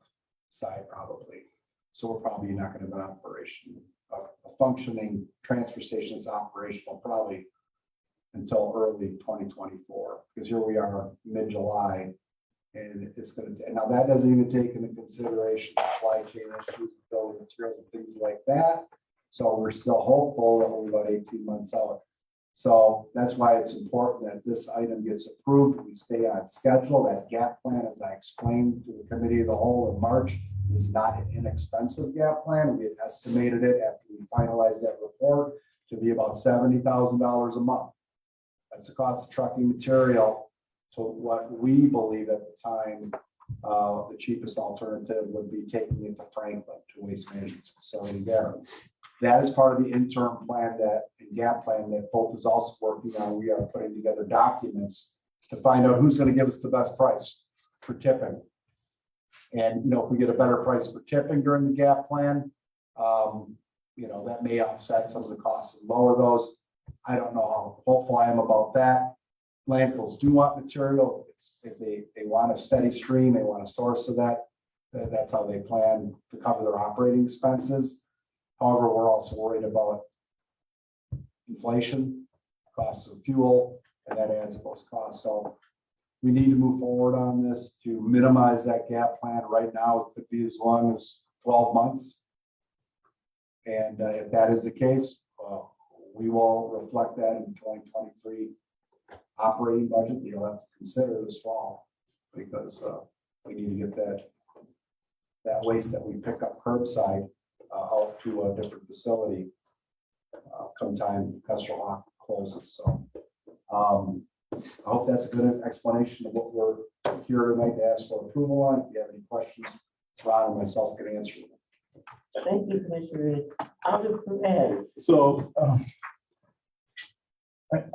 side probably. So we're probably not gonna have an operation, a functioning transfer station is operational probably until early 2024, because here we are mid-July. And it's gonna, and now that doesn't even take into consideration supply chain issues, building materials and things like that. So we're still hopeful that we're about 18 months out. So that's why it's important that this item gets approved. We stay on schedule. That gap plan, as I explained to the committee of the whole in March, is not an inexpensive gap plan. We had estimated it after we finalized that report to be about $70,000 a month. That's the cost of trucking material to what we believe at the time, the cheapest alternative would be taking it to Franklin, to waste management facility there. That is part of the interim plan that, and gap plan that Folk is also working on. We are putting together documents to find out who's going to give us the best price for tipping. And, if we get a better price for tipping during the gap plan, that may offset some of the costs and lower those. I don't know how hopeful I am about that. Landfills do want material. If they want a steady stream, they want a source of that. That's how they plan to cover their operating expenses. However, we're also worried about inflation, costs of fuel, and that adds to those costs. So we need to move forward on this to minimize that gap plan. Right now, it could be as long as 12 months. And if that is the case, we will reflect that in 2023 operating budget. You'll have to consider this fall, because we need to get that waste that we pick up curbside out to a different facility come time Kestrel Hawk closes. So I hope that's a good explanation of what we're here tonight to ask for approval on. If you have any questions, Ron and myself can answer them. Thank you, Commissioner. Alder Perez. So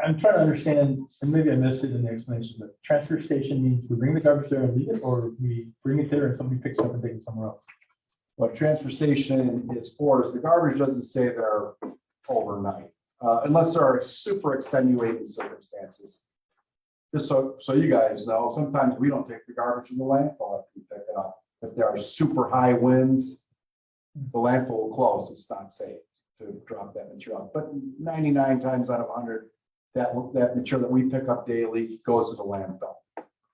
I'm trying to understand, and maybe I missed it in the explanation, but transfer station means we bring the garbage there and leave it, or we bring it there and somebody picks it up and takes it somewhere else? What transfer station is for is the garbage doesn't stay there overnight, unless there are super extenuating circumstances. Just so you guys know, sometimes we don't take the garbage from the landfill after we pick it up. If there are super high winds, the landfill will close. It's not safe to drop that material. But 99 times out of 100, that material that we pick up daily goes to the landfill.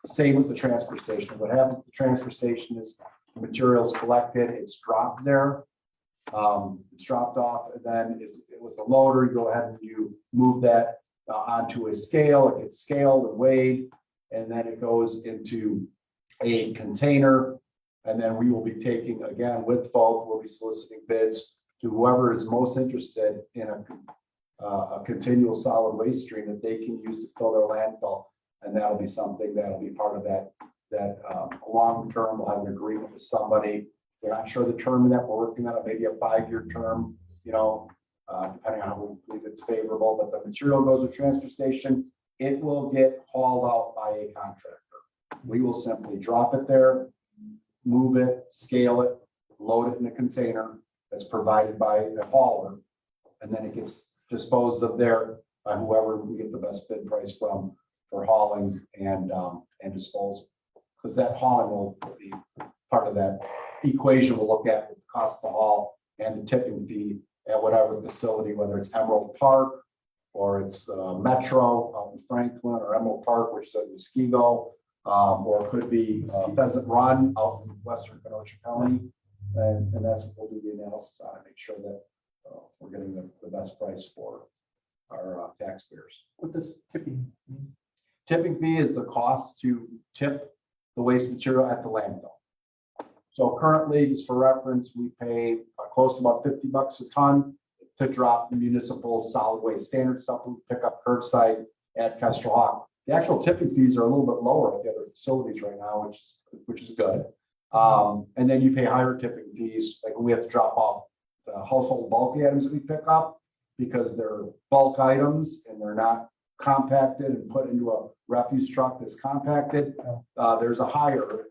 Same with the transfer station. What happens at the transfer station is the material is collected, it's dropped there, it's dropped off, and then with the loader, you go ahead and you move that onto a scale. It gets scaled and weighed, and then it goes into a container. And then we will be taking, again, with Folk, we'll be soliciting bids to whoever is most interested in a continual solid waste stream that they can use to fill their landfill. And that'll be something that'll be part of that long term. We'll have an agreement with somebody. We're not sure the term that we're working on, maybe a 5-year term, depending on how we believe it's favorable. But the material goes to transfer station. It will get hauled out by a contractor. We will simply drop it there, move it, scale it, load it in a container that's provided by the hauler, and then it gets disposed of there by whoever we get the best bid price from for hauling and disposal. Because that hauling will be part of that equation. We'll look at the cost of the haul and the tipping fee at whatever facility, whether it's Emerald Park or it's Metro out in Franklin, or Emerald Park, which is in Muskego, or it could be Pheasant Run out in western Kenosha County. And that's what we'll do the analysis on, and make sure that we're getting the best price for our taxpayers. What does tipping mean? Tipping fee is the cost to tip the waste material at the landfill. So currently, just for reference, we pay close to about $50 a ton to drop the municipal solid waste standard stuff we pick up curbside at Kestrel Hawk. The actual tipping fees are a little bit lower at the other facilities right now, which is good. And then you pay higher tipping fees, like when we have to drop off the household bulk items that we pick up, because they're bulk items and they're not compacted and put into a refuse truck that's compacted. There's a higher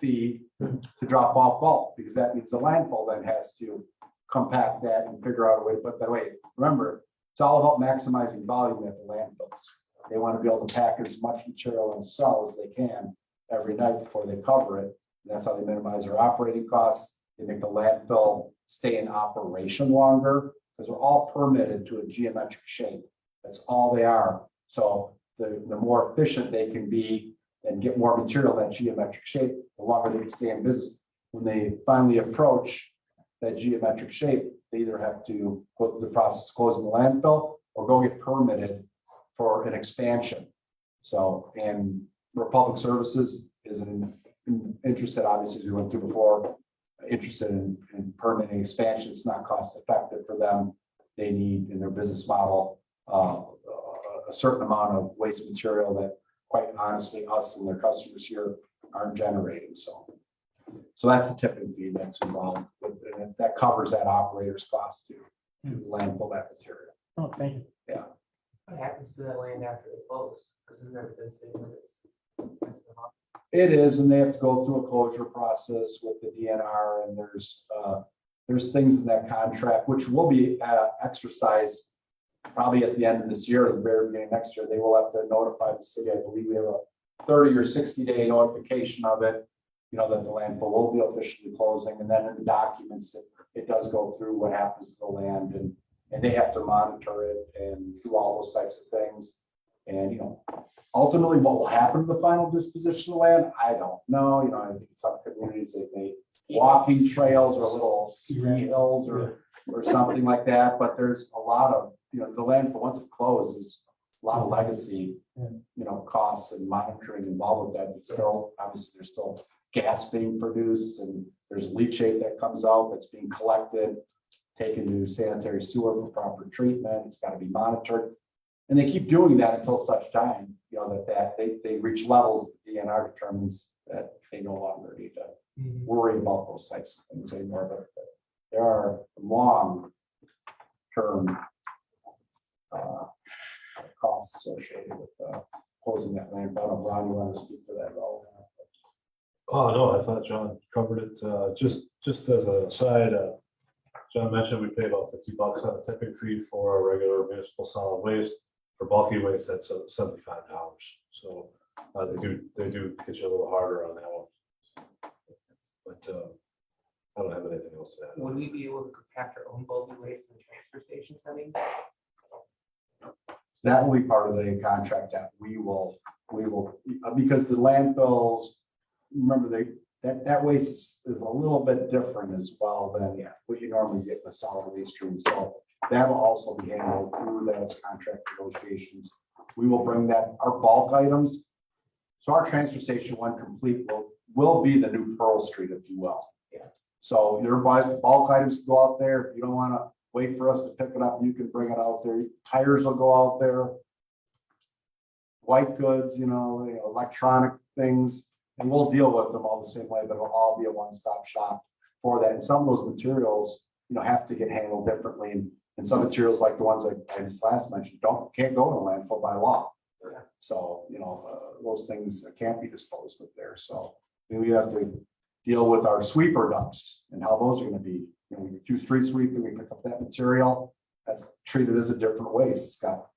fee to drop off bulk, because that means the landfill then has to compact that and figure out a way to put that away. Remember, it's all about maximizing volume at the landfills. They want to be able to pack as much material and sell as they can every night before they cover it. And that's how they minimize their operating costs. They make the landfill stay in operation longer because they're all permitted to a geometric shape. That's all they are. So the more efficient they can be and get more material in that geometric shape, the longer they can stay in business. When they finally approach that geometric shape, they either have to go through the process of closing the landfill or go get permitted for an expansion. So, and Republic Services is interested, obviously, as we went through before, interested in permitting expansion. It's not cost effective for them. They need in their business model a certain amount of waste material that, quite honestly, us and their customers here aren't generating. So that's the tipping fee that's involved, and that covers that operator's cost to landfill that material. Oh, thank you. Yeah. What happens to that land after they close? Because it's never been city limits. It is, and they have to go through a closure process with the DNR, and there's things in that contract which will be exercised probably at the end of this year or the very beginning of next year. They will have to notify the city. I believe we have a 30 or 60-day notification of it, that the landfill will be officially closing, and then in the documents that it does go through what happens to the land, and they have to monitor it and do all those types of things. And, ultimately what will happen to the final disposition of land, I don't know. I think some communities, they've made walking trails or little hills or something like that. But there's a lot of, the landfill, once it closes, a lot of legacy, costs and monitoring involved with that. But still, obviously, there's still gas being produced, and there's leachate that comes out that's being collected, taken to sanitary sewer for proper treatment. It's got to be monitored. And they keep doing that until such time, that they reach levels that the DNR determines that they no longer need to worry about those types of things anymore. But there are long-term costs associated with closing that land. I don't know, Ron, you want to speak to that at all? Oh, no, I thought John covered it. Just as a side, John mentioned we pay about $50 on a tipping fee for a regular municipal solid waste. For bulky waste, that's $75. So they do get you a little harder on that one. But I don't have anything else to add. Would we be able to compact our own bulky waste in the transfer station setting? That will be part of the contract that we will, because the landfills, remember that waste is a little bit different as well than what you normally get in a solid waste stream. So that will also be handled through those contract negotiations. We will bring that, our bulk items. So our transfer station, when complete, will be the new Pearl Street, if you will. Yeah. So your bulk items go out there. If you don't want to wait for us to pick it up, you can bring it out there. Tires will go out there. White goods, electronic things, and we'll deal with them all the same way, but it'll all be a one-stop shop for that. And some of those materials, have to get handled differently. And some materials, like the ones I just last mentioned, can't go in a landfill by law. So, those things can't be disposed of there. So we have to deal with our sweeper dumps and how those are going to be. We do street sweeping, we pick up that material, that's treated as a different waste. It's got,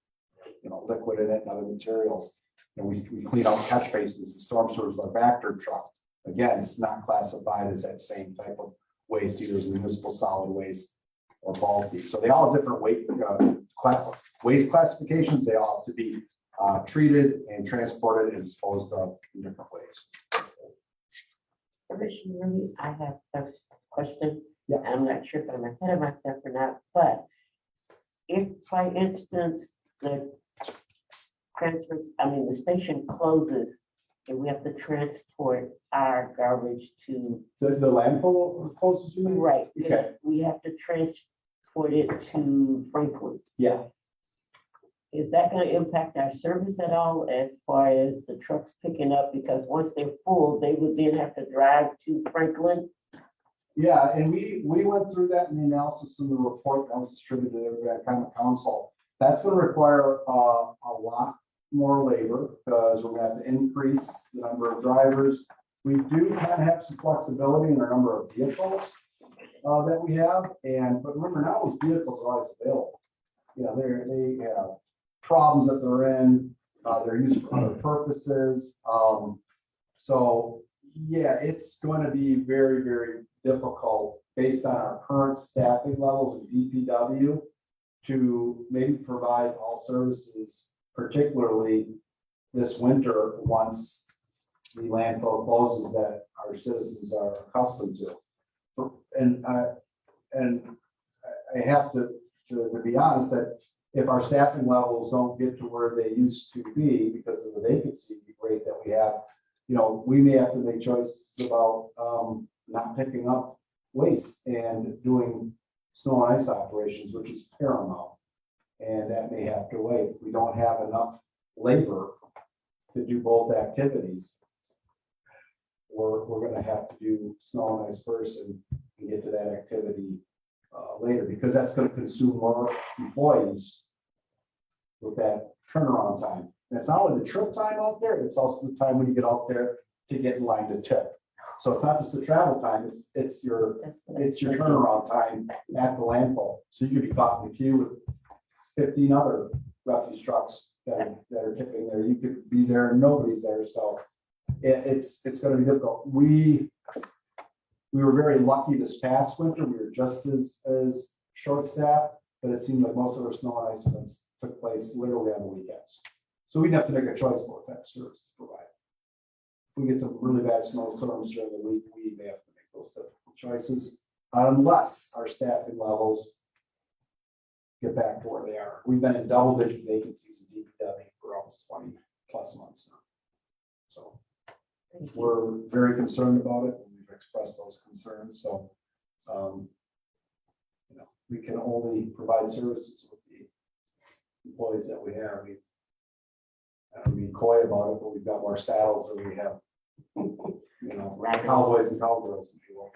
liquid in it and other materials. And we clean out catch basins and storm sewers with our Vector truck. Again, it's not classified as that same type of waste, either as municipal solid waste or bulky. So they all have different waste classifications. They all have to be treated and transported and disposed of in different ways. Commissioner, I have a question. Yeah. I'm not sure if I'm ahead of myself or not, but if, by instance, the station closes and we have to transport our garbage to. The landfill closes, you mean? Right. Okay. We have to transport it to Franklin. Yeah. Is that going to impact our service at all as far as the trucks picking up? Because once they're full, they would then have to drive to Franklin. Yeah, and we went through that in the analysis in the report that was distributed to every common council. That's going to require a lot more labor because we're going to have to increase the number of drivers. We do kind of have some flexibility in our number of vehicles that we have. But remember, now those vehicles are always available. They have problems that they're in. They're used for other purposes. So, yeah, it's going to be very, very difficult based on our current staffing levels in DPW to maybe provide all services, particularly this winter, once the landfill closes that our citizens are accustomed to. And I have to be honest, that if our staffing levels don't get to where they used to be because of the vacancy rate that we have, you know, we may have to make choices about not picking up waste and doing snow and ice operations, which is paramount. And that may have to wait. If we don't have enough labor to do both activities, we're gonna have to do snow and ice first and get to that activity later, because that's gonna consume more employees with that turnaround time. And it's not only the trip time out there, it's also the time when you get out there to get in line to tip. So it's not just the travel time, it's your turnaround time at the landfill. So you could be caught in the queue with 15 other refuse trucks that are tipping there. You could be there and nobody's there. So it's going to be difficult. We were very lucky this past winter. We were just as short staffed, but it seemed like most of our snow and ice events took place literally on the weekends. So we'd have to make a choice what that service to provide. If we get some really bad snowstorms during the week, we may have to make those difficult choices unless our staffing levels get back to where they are. We've been in double-digit vacancies in DPW for almost 20 plus months now. So we're very concerned about it, and we've expressed those concerns. So, you know, we can only provide services with the employees that we have. I don't mean coy about it, but we've got more saddles than we have, you know, cowboys and cowgirls, if you will.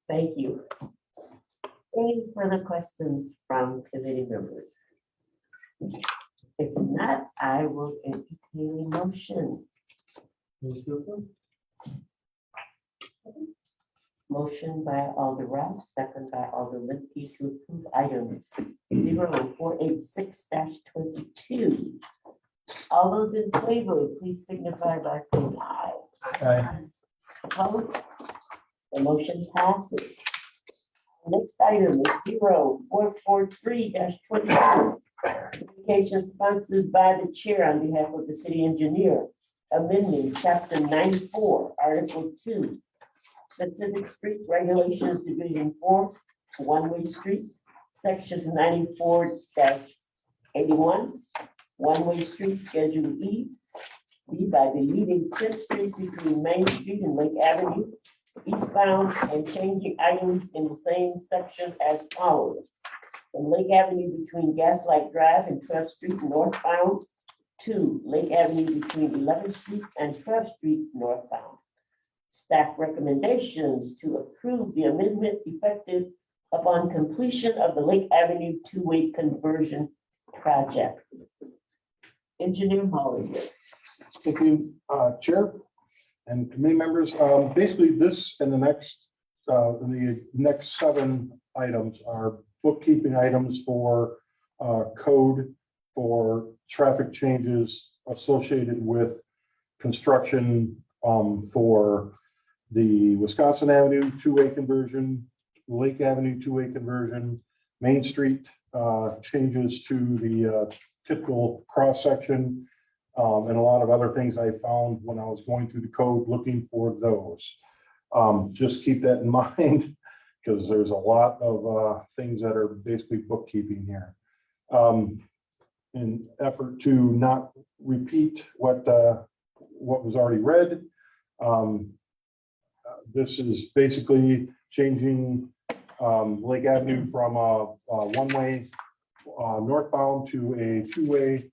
Thank you. Any further questions from committee members? If not, I will entertain a motion. Motion by Alder Ralph, second by Alder Lippy to approve item 0486-22. All those in favor, please signify by saying aye. Aye. Opposed? The motion passes. Next item is 0443-22. Communication sponsored by the chair on behalf of the city engineer, amending chapter 94, article 2, specific street regulations, division 4, one-way streets, section 94-81, one-way street, schedule E, B by deleting 10th Street between Main Street and Lake Avenue, eastbound, and changing items in the same section as follows. From Lake Avenue between Gaslight Drive and 12th Street northbound to Lake Avenue between 11th Street and 12th Street northbound. Staff recommendations to approve the amendment effective upon completion of the Lake Avenue two-way conversion project. Engineer Holliday. Thank you, Chair and committee members. Basically, this and the next 7 items are bookkeeping items for code for traffic changes associated with construction for the Wisconsin Avenue two-way conversion, Lake Avenue two-way conversion, Main Street changes to the typical cross-section, and a lot of other things I found when I was going through the code looking for those. Just keep that in mind, because there's a lot of things that are basically bookkeeping here. In effort to not repeat what was already read, this is basically changing Lake Avenue from a one-way northbound to a two-way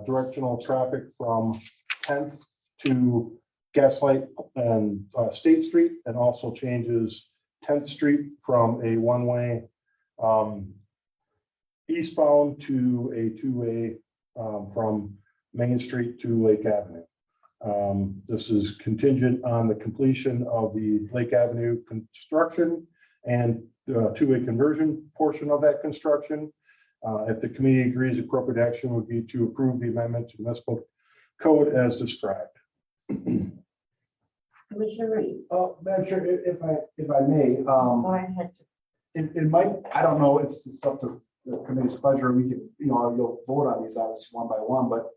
directional traffic from 10th to Gaslight and State Street, and also changes 10th Street from a one-way eastbound to a two-way from Main Street to Lake Avenue. This is contingent on the completion of the Lake Avenue construction and two-way conversion portion of that construction. If the committee agrees, appropriate action would be to approve the amendment to municipal code as described. Commissioner Reed. Madam Chair, if I may, Lauren Hester. it might, I don't know, it's up to the committee's pleasure. We can, you'll vote on these obviously one by one, but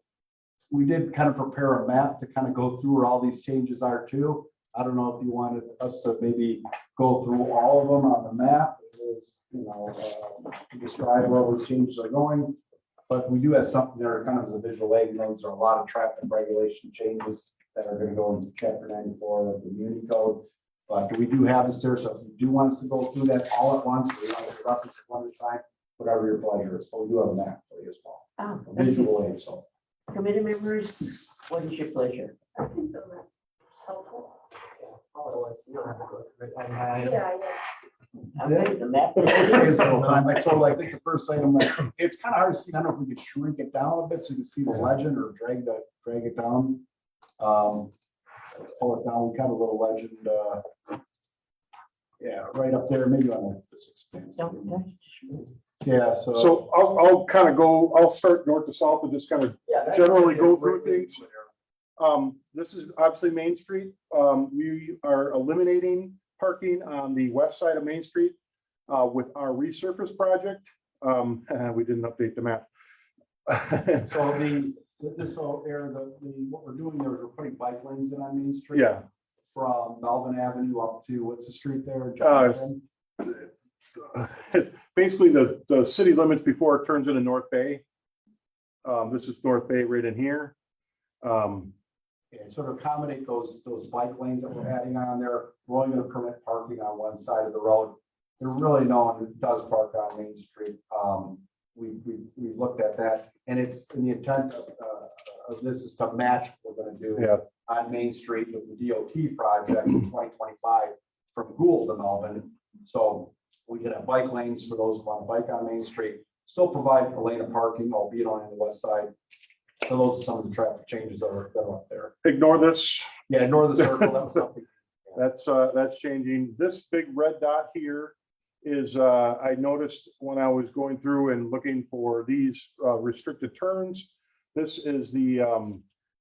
we did kind of prepare a map to kind of go through where all these changes are too. I don't know if you wanted us to maybe go through all of them on the map, is, to describe where those changes are going. But we do have something there kind of as a visual aid. Those are a lot of traffic regulation changes that are going to go into chapter 94 of the Muni Code. But we do have this there, so if you do want us to go through that all at once, or you want to reference it one at a time, whatever your pleasure is. But we do have a map for you as well. A visual aid, so. Committee members, what is your pleasure? I think the map is helpful. All at once, you don't have to go through it. I- Yeah. Okay, the map. It saves a little time. I think the first item, it's kind of hard to see. I don't know if we could shrink it down a bit so you can see the legend or drag it down. Pull it down, we got a little legend, yeah, right up there, maybe on this expanse. Don't touch. Yeah, so. So I'll kind of go, I'll start north to south and just kind of Yeah, that's- generally go through things. This is obviously Main Street. We are eliminating parking on the west side of Main Street with our resurface project. We didn't update the map. So this whole area, what we're doing there is we're putting bike lanes in on Main Street. Yeah, From Melvin Avenue up to, what's the street there? Uh, Johnson? basically the city limits before it turns into North Bay. This is North Bay right in here. And sort of accommodate those bike lanes that we're adding on there. We're only going to permit parking on one side of the road. There really no one that does park on Main Street. We looked at that, and it's in the intent of this is to match what we're going to do Yeah. on Main Street with the DOT project in 2025 from Gould to Melvin. So we can have bike lanes for those who want to bike on Main Street, still provide a lane of parking, albeit on the west side. So those are some of the traffic changes that are up there. Ignore this. Yeah, ignore the circle. That's something. That's changing. This big red dot here is, I noticed when I was going through and looking for these restricted turns. This is the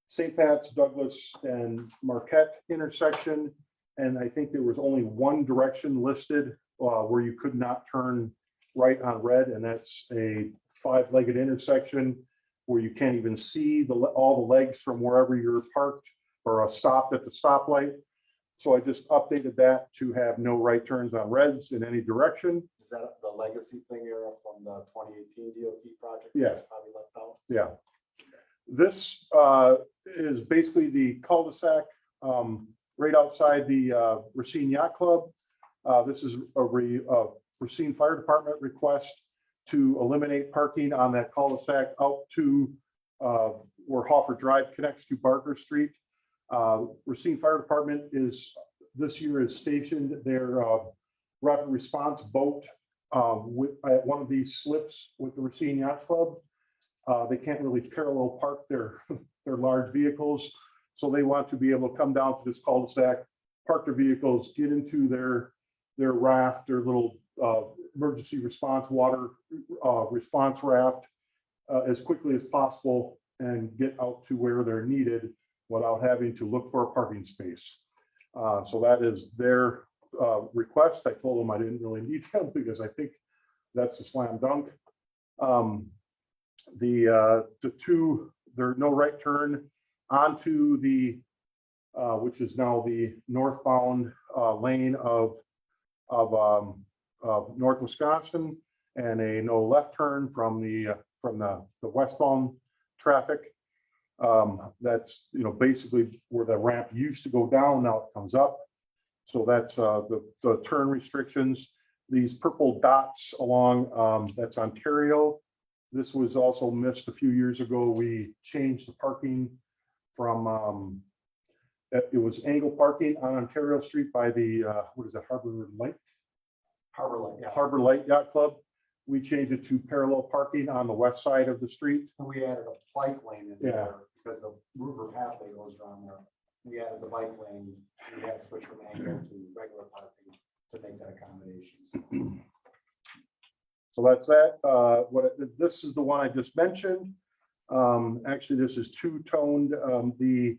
St. Pat's, Douglas, and Marquette intersection. And I think there was only one direction listed where you could not turn right on red, and that's a 5-legged intersection where you can't even see all the legs from wherever you're parked or stopped at the stoplight. So I just updated that to have no right turns on reds in any direction. Is that the legacy thing here from the 2018 DOT project? Yeah. That's probably left out. Yeah. This is basically the cul-de-sac right outside the Racine Yacht Club. This is a Racine Fire Department request to eliminate parking on that cul-de-sac out to where Hoffer Drive connects to Barker Street. Racine Fire Department this year is stationed their rapid response boat at one of these slips with the Racine Yacht Club. They can't really parallel park their large vehicles, so they want to be able to come down to this cul-de-sac, park their vehicles, get into their raft, their little emergency response water response raft as quickly as possible and get out to where they're needed without having to look for a parking space. So that is their request. I told them I didn't really need them because I think that's a slam dunk. The two, there's no right turn onto the which is now the northbound lane of North Wisconsin, and a no left turn from the westbound traffic. That's basically where the ramp used to go down, now it comes up. So that's the turn restrictions. These purple dots along, that's Ontario. This was also missed a few years ago. We changed the parking from it was angle parking on Ontario Street by the what is it, Harbor Light? Harbor Light, yeah. Harbor Light Yacht Club. We changed it to parallel parking on the west side of the street. We added a bike lane in Yeah. there because the river pathway goes around there. We added the bike lane, we had to switch from angle to regular parking to make that accommodations. So that's that. This is the one I just mentioned. Actually, this is two-toned. The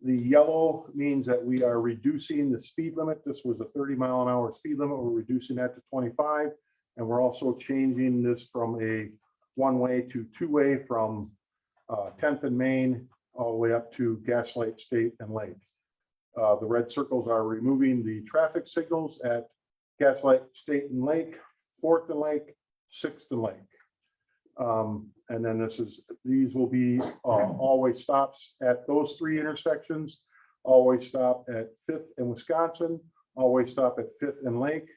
The yellow means that we are reducing the speed limit. This was a 30-mile-an-hour speed limit. We're reducing that to 25. And we're also changing this from a one-way to two-way from 10th and Main all the way up to Gaslight, State, and Lake. The red circles are removing the traffic signals at Gaslight, State, and Lake, 4th and Lake, 6th and Lake. And then these will be always stops at those three intersections, always stop at 5th and Wisconsin, always stop at 5th and Lake,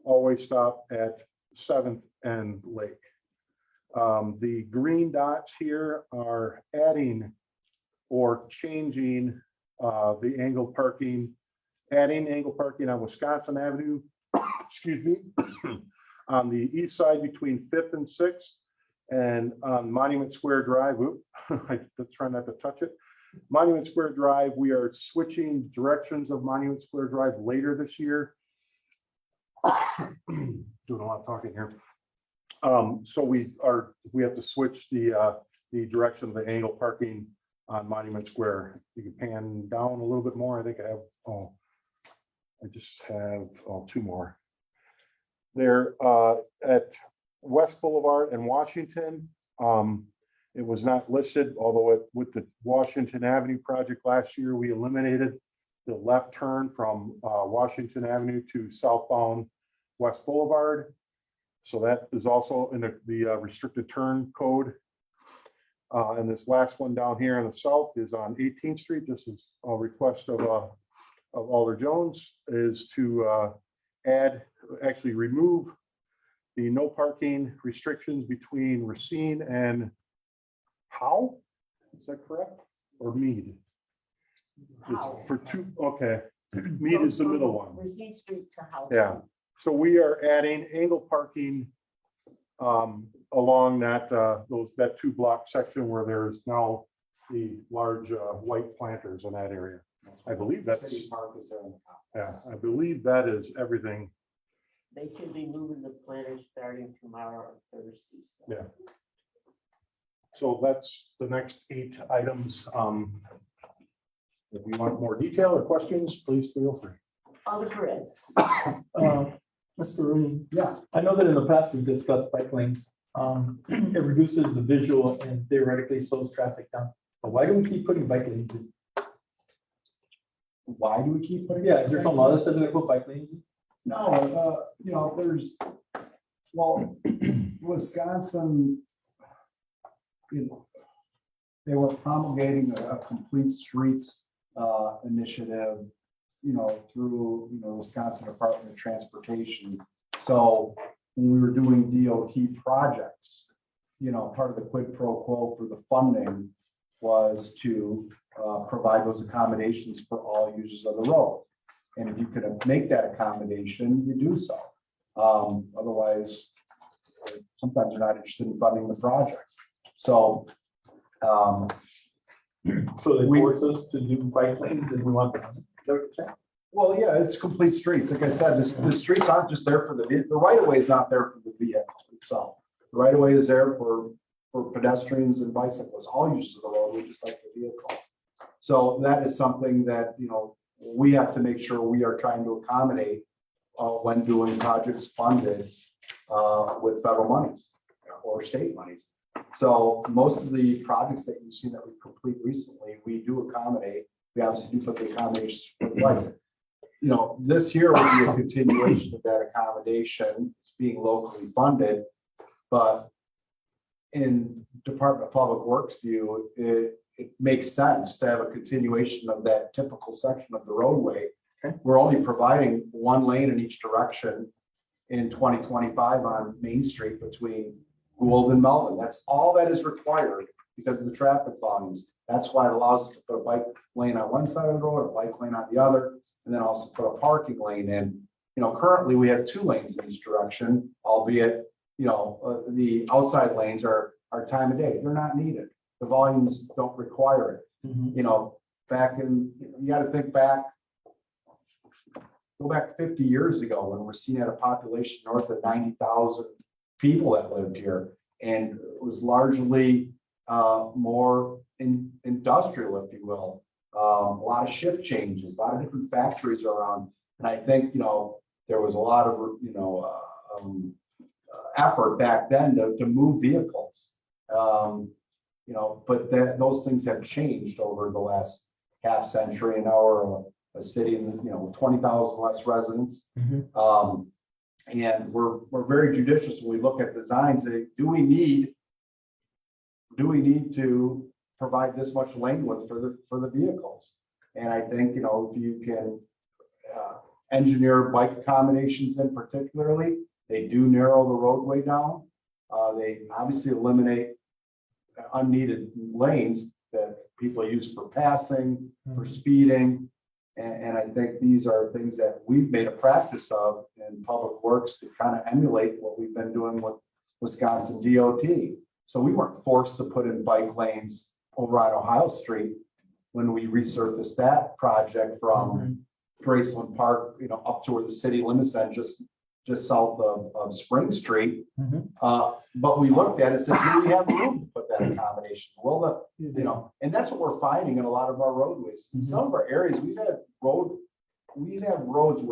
always stop at 7th and Lake. The green dots here are adding or changing the angle parking, adding angle parking on Wisconsin Avenue, excuse me, on the east side between 5th and 6th, and on Monument Square Drive, let's try not to touch it. Monument Square Drive, we are switching directions of Monument Square Drive later this year. Doing a lot of talking here. So we have to switch the direction of the angle parking on Monument Square. You can pan down a little bit more. I think I have, I just have two more. They're at West Boulevard and Washington. It was not listed, although with the Washington Avenue project last year, we eliminated the left turn from Washington Avenue to southbound West Boulevard. So that is also in the restricted turn code. And this last one down here in the south is on 18th Street. This is a request of Alder Jones, is to actually remove the no parking restrictions between Racine and Howe, is that correct? Or Mead? It's for two, okay. Mead is the middle one. Racine Street to House. Yeah, so we are adding angle parking along that two block section where there's now the large white planters in that area. I believe that's, City Park is there on the top. yeah, I believe that is everything. They should be moving the planners starting tomorrow or Thursday. Yeah. So that's the next 8 items. If you want more detail or questions, please feel free. Alder Perez. Mr. Rooney, Yeah, I know that in the past we've discussed bike lanes. It reduces the visual and theoretically slows traffic down. But why do we keep putting bike lanes in? why do we keep putting? Yeah, is there some law that says we put bike lanes in? No, well, Wisconsin, they were promulgating a complete streets initiative, through, Wisconsin Department of Transportation. So when we were doing DOT projects, part of the quid pro quo for the funding was to provide those accommodations for all users of the road. And if you could make that accommodation, you do so. Otherwise, sometimes they're not interested in funding the project. So, So they force us to do bike lanes and we want them. well, yeah, it's complete streets. Like I said, the streets aren't just there for the right of way is not there for the vehicle itself. The right of way is there for pedestrians and bicyclists, all users of the road, we just like the vehicle. So that is something that, we have to make sure we are trying to accommodate when doing projects funded with federal monies or state monies. So most of the projects that you've seen that we've completed recently, we do accommodate. We obviously do put the accommodations in place. This year will be a continuation of that accommodation. It's being locally funded, but in Department of Public Works view, it makes sense to have a continuation of that typical section of the roadway. Okay. We're only providing one lane in each direction in 2025 on Main Street between Gould and Melvin. That's all that is required because of the traffic volumes. That's why it allows us to put a bike lane on one side of the road, a bike lane on the other, and then also put a parking lane in. Currently we have 2 lanes in each direction, albeit, the outside lanes are time of day. They're not needed. The volumes don't require it. Back in, you got to think back, go back 50 years ago when Racine had a population north of 90,000 people that lived here. And it was largely more industrial, if you will. a lot of shift changes, a lot of different factories around. And I think, there was a lot of, effort back then to move vehicles. But those things have changed over the last half century, and now we're a city, 20,000 less residents. And we're very judicious when we look at designs. Do we need to provide this much lane width for the vehicles? And I think, if you can engineer bike accommodations in particularly, they do narrow the roadway down. They obviously eliminate unneeded lanes that people use for passing, for speeding. And I think these are things that we've made a practice of in public works to kind of emulate what we've been doing with Wisconsin DOT. So we weren't forced to put in bike lanes over on Ohio Street when we resurfaced that project from Graceland Park, up to where the city limits end, just south of Spring Street. But we looked at it and said, do we have room to put that accommodation? Well, and that's what we're finding in a lot of our roadways. In some of our areas, we've had roads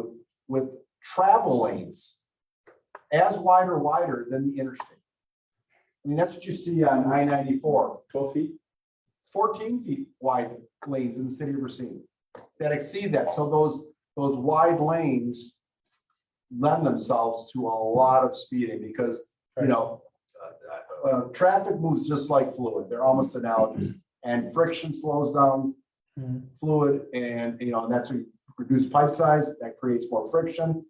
with travel lanes as wide or wider than the interstate. I mean, that's what you see on I-94. 12 feet? 14 feet wide lanes in the city of Racine that exceed that. So those wide lanes lend themselves to a lot of speeding because, traffic moves just like fluid. They're almost analogous, and friction slows down fluid, and that's when you reduce pipe size, that creates more friction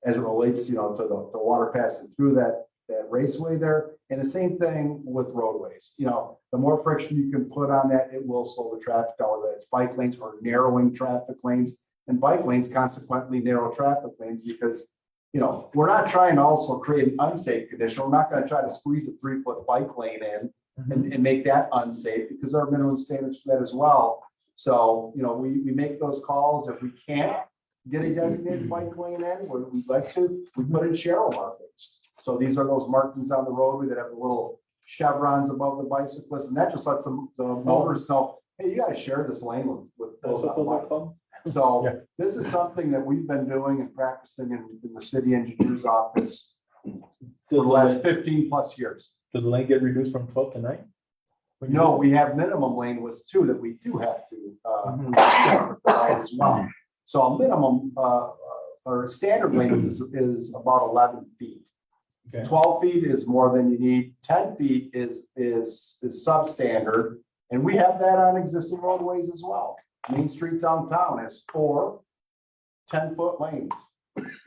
as it relates, to the water passing through that raceway there. And the same thing with roadways. The more friction you can put on that, it will slow the traffic down, whether it's bike lanes or narrowing traffic lanes. And bike lanes consequently narrow traffic lanes because, we're not trying to also create an unsafe condition. We're not going to try to squeeze a 3-foot bike lane in and make that unsafe because there are minimum standards for that as well. So, we make those calls. If we can't get a designated bike lane in, where we'd like to, we put in Cheryl markings. So these are those markings on the roadway that have the little chevrons above the bicyclists, and that just lets the motors know, hey, you got to share this lane with those on the bike. So this is something that we've been doing and practicing in the city engineer's office for the last 15 plus years. Does the lane get reduced from 12 to 9? No, we have minimum lane widths too that we do have to provide as well. So a minimum or a standard lane is about 11 feet. Okay. 12 feet is more than you need. 10 feet is substandard, and we have that on existing roadways as well. Main Street downtown has 4 10-foot lanes,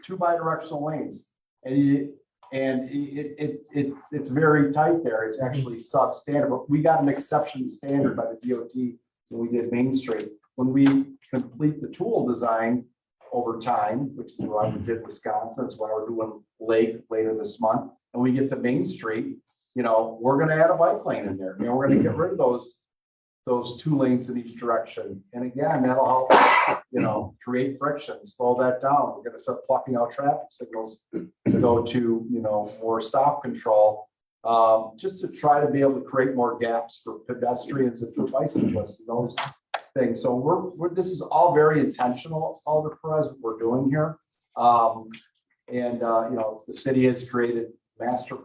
2 bidirectional lanes, and it's very tight there. It's actually substandard, but we got an exception standard by the DOT when we did Main Street. When we complete the tool design over time, which is why we did Wisconsin, that's why we're doing Lake later this month, and we get to Main Street, we're going to add a bike lane in there. We're going to get rid of those 2 lanes in each direction. And again, that'll help, create friction, slow that down. We're going to start plucking out traffic signals to go to, more stop control, just to try to be able to create more gaps for pedestrians and for bicyclists and those things. So this is all very intentional, Alder Perez, what we're doing here. The city has created master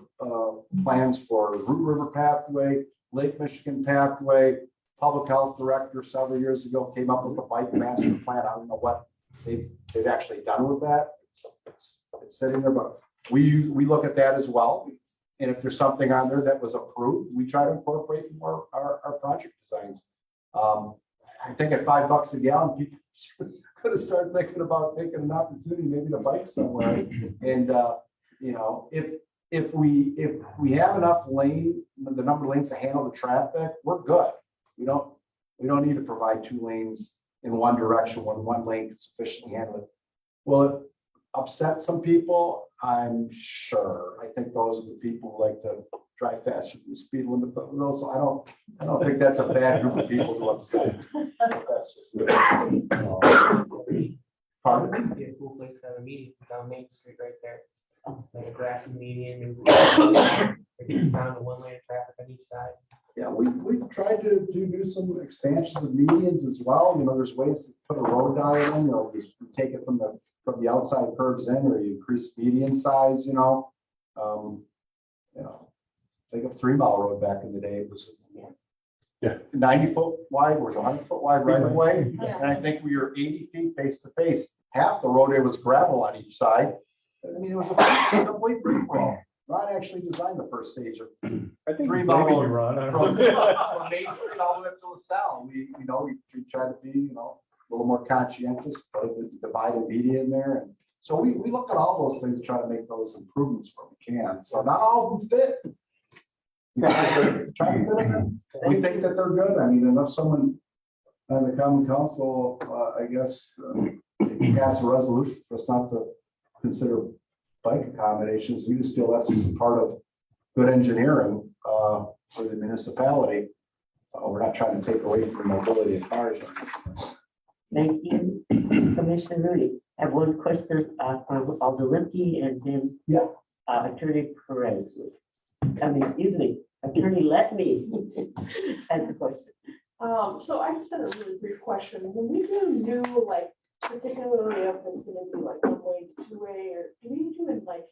plans for Root River Pathway, Lake Michigan Pathway. Public health director several years ago came up with a bike master plan. I don't know what they've actually done with that. It's sitting there, but we look at that as well. And if there's something on there that was approved, we try to incorporate more our project designs. I think at $5 a gallon, people could have started thinking about taking an opportunity maybe to bike somewhere. And if we have enough lane, the number of lanes to handle the traffic, we're good. We don't need to provide 2 lanes in one direction when one lane can sufficiently handle it. Will it upset some people? I'm sure. I think those are the people who like to drive faster than the speed limit. But so I don't think that's a bad group of people to upset. That's just me. Pardon? Be a cool place to have a meeting down Main Street right there. Like a grassy median and it's down to 1 lane of traffic on each side. Yeah, we tried to do some expansions of medians as well. You know, there's ways to put a road dial in, you know, you take it from the outside curbs in, or you increase median size, you know. You know, think of 3 Mile Road back in the day, it was. Yeah. 90 foot wide, or 100 foot wide right away. Yeah. And I think we were 80 feet face to face. Half the roadway was gravel on each side. I mean, it was a complete free for all. Ron actually designed the first stage of I think 3 we Mile blaming Road you, Ron. I from don't know. from Main Street all the way up to LaSalle. We try to be, you know, a little more conscientious, put the divide and media in there. And so we look at all those things, try to make those improvements where we can. So not all of them fit. We try to fit them in. We think that they're good. I mean, unless someone on the common council, I guess, pass a resolution for us not to consider bike accommodations, we just feel that's just a part of good engineering for the municipality. We're not trying to take away from mobility of cars. Thank you, Commissioner Rudy. I have one question from Alder Limpy and then Yeah. Attorney Perez. Excuse me, Attorney Let Me has a question. So I just had a really brief question. When we do new, like, particularly if it's gonna be like one way, two way, or do we even like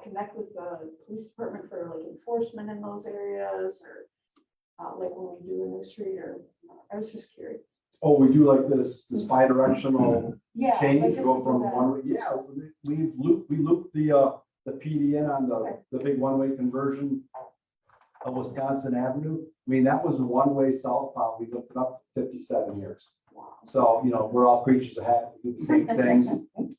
connect with the police department for like enforcement in those areas, or like when we do a new street, or I was just curious. Oh, we do like this bi-directional Yeah. change, like if go we do from that. one way, yeah, we looped the PD in on the big one-way conversion of Wisconsin Avenue. I mean, that was a one-way southbound, we looked it up for 57 years. So, you know, we're all creatures of habit, we do the same things.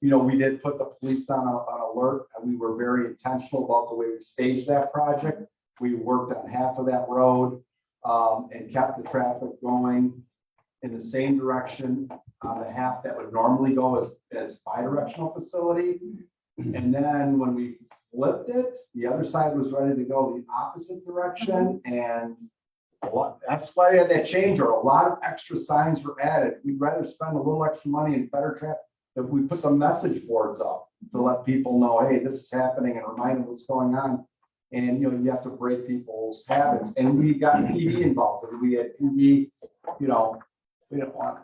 You know, we did put the police on alert, and we were very intentional about the way we staged that project. We worked on half of that road and kept the traffic going in the same direction on the half that would normally go as bi-directional facility. And then when we flipped it, the other side was ready to go the opposite direction, and that's why they had that change, or a lot of extra signs were added. We'd rather spend a little extra money in better traffic if we put the message boards up to let people know, hey, this is happening, and remind them what's going on. And, you know, you have to break people's habits, and we got PD involved, and we had PD, you know, we don't want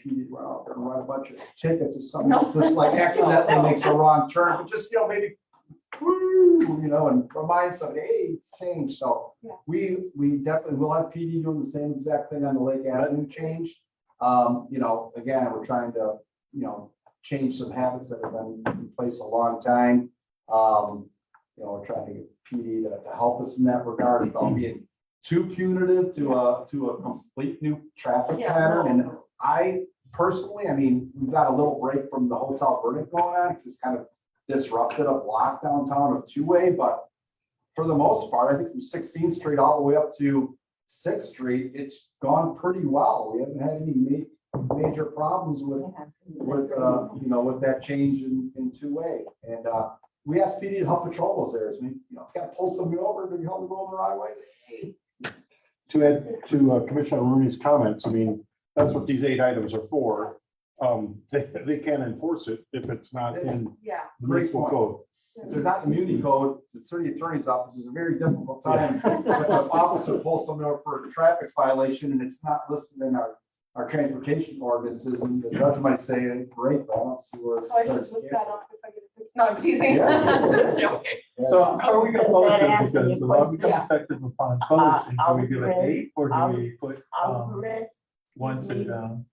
PD to run out there and write a bunch of tickets if someone just like accidentally makes a wrong turn, but just, you know, maybe, you know, and remind somebody, hey, it's changed. So Yeah. we definitely will have PD doing the same exact thing on the Lake Avenue change. You know, again, we're trying to, you know, change some habits that have been in place a long time. You know, we're trying to get PD to help us in that regard without being too punitive to a complete new traffic Yeah, pattern. no. And I personally, I mean, we've got a little break from the hotel verdict going on, because it's kind of disrupted a block downtown of two-way, but for the most part, I think from 16th Street all the way up to 6th Street, it's gone pretty well. We haven't had any major problems with you know, with that change in two-way. And we asked PD to help patrol those areas. We, you know, got to pull somebody over to help them go the right way. To add to Commissioner Rooney's comments, I mean, that's what these 8 items are for. They can't enforce it if it's not in Yeah. the municipal code. If they're not in the Muni code, the city attorney's office is a very difficult time. When an officer pulls someone over for a traffic violation and it's not listed in our transportation ordinances, and the judge might say, great, but I don't see where it So I says. just looked that up if I get a picture. No, I'm teasing. Yeah. Joking. So how are we gonna Does publish that it? answer Because your the law question? becomes effective upon publishing. Do we give a Alder date, or do Perez, we put Alder Perez, one sit down?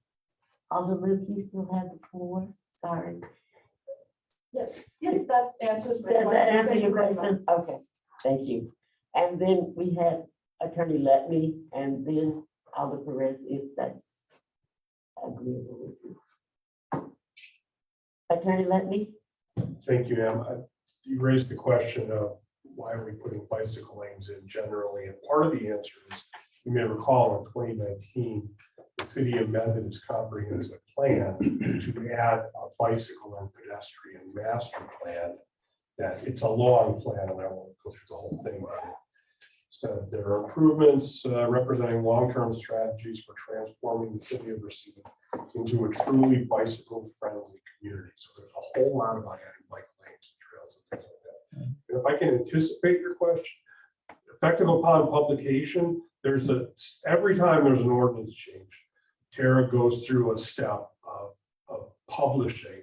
Alder Limpy still have the floor. Sorry. Yes, that answers my Does question. that answer Thank your you very much. question? Okay, thank you. And then we had Attorney Let Me, and then Alder Perez, if that's agreeable with you. Attorney Let Me? Thank you, Em. You raised the question of why are we putting bicycle lanes in generally? And part of the answer is, you may recall in 2019, the city amended its comprehensive plan to add a bicycle and pedestrian master plan. That it's a long plan, and I won't go through the whole thing, but so there are improvements representing long-term strategies for transforming the city of Racine into a truly bicycle-friendly community. So there's a whole lot about adding bike lanes and trails and things like that. And if I can anticipate your question, the effective upon publication, every time there's an ordinance change, Tara goes through a step of publishing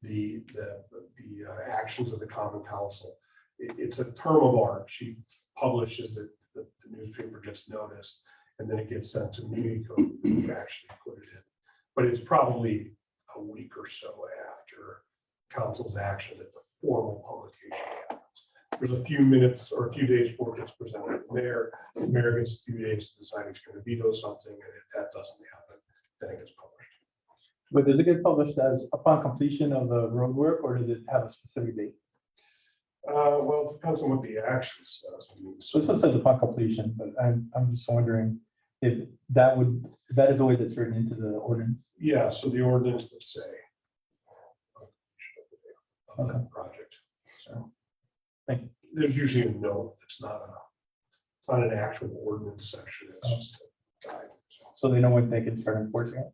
the actions of the common council. It's a term of art. She publishes it, the newspaper gets noticed, and then it gets sent to me who actually put it in. But it's probably a week or so after council's action that the formal publication happens. There's a few minutes or a few days before it gets presented to the mayor. The mayor gets a few days to decide if he's going to veto something, and if that doesn't happen, then it gets published. But does it get published as upon completion of the road work, or does it have a specific date? Well, it depends on what the action says. I mean, So this says upon completion, but I'm just wondering if that is the way that's written into the ordinance. yeah, so the ordinance would say. Of the Okay. project. So. Thank you. There's usually a note. It's not an actual ordinance section. It's just a guide. So they know when they can start enforcing it.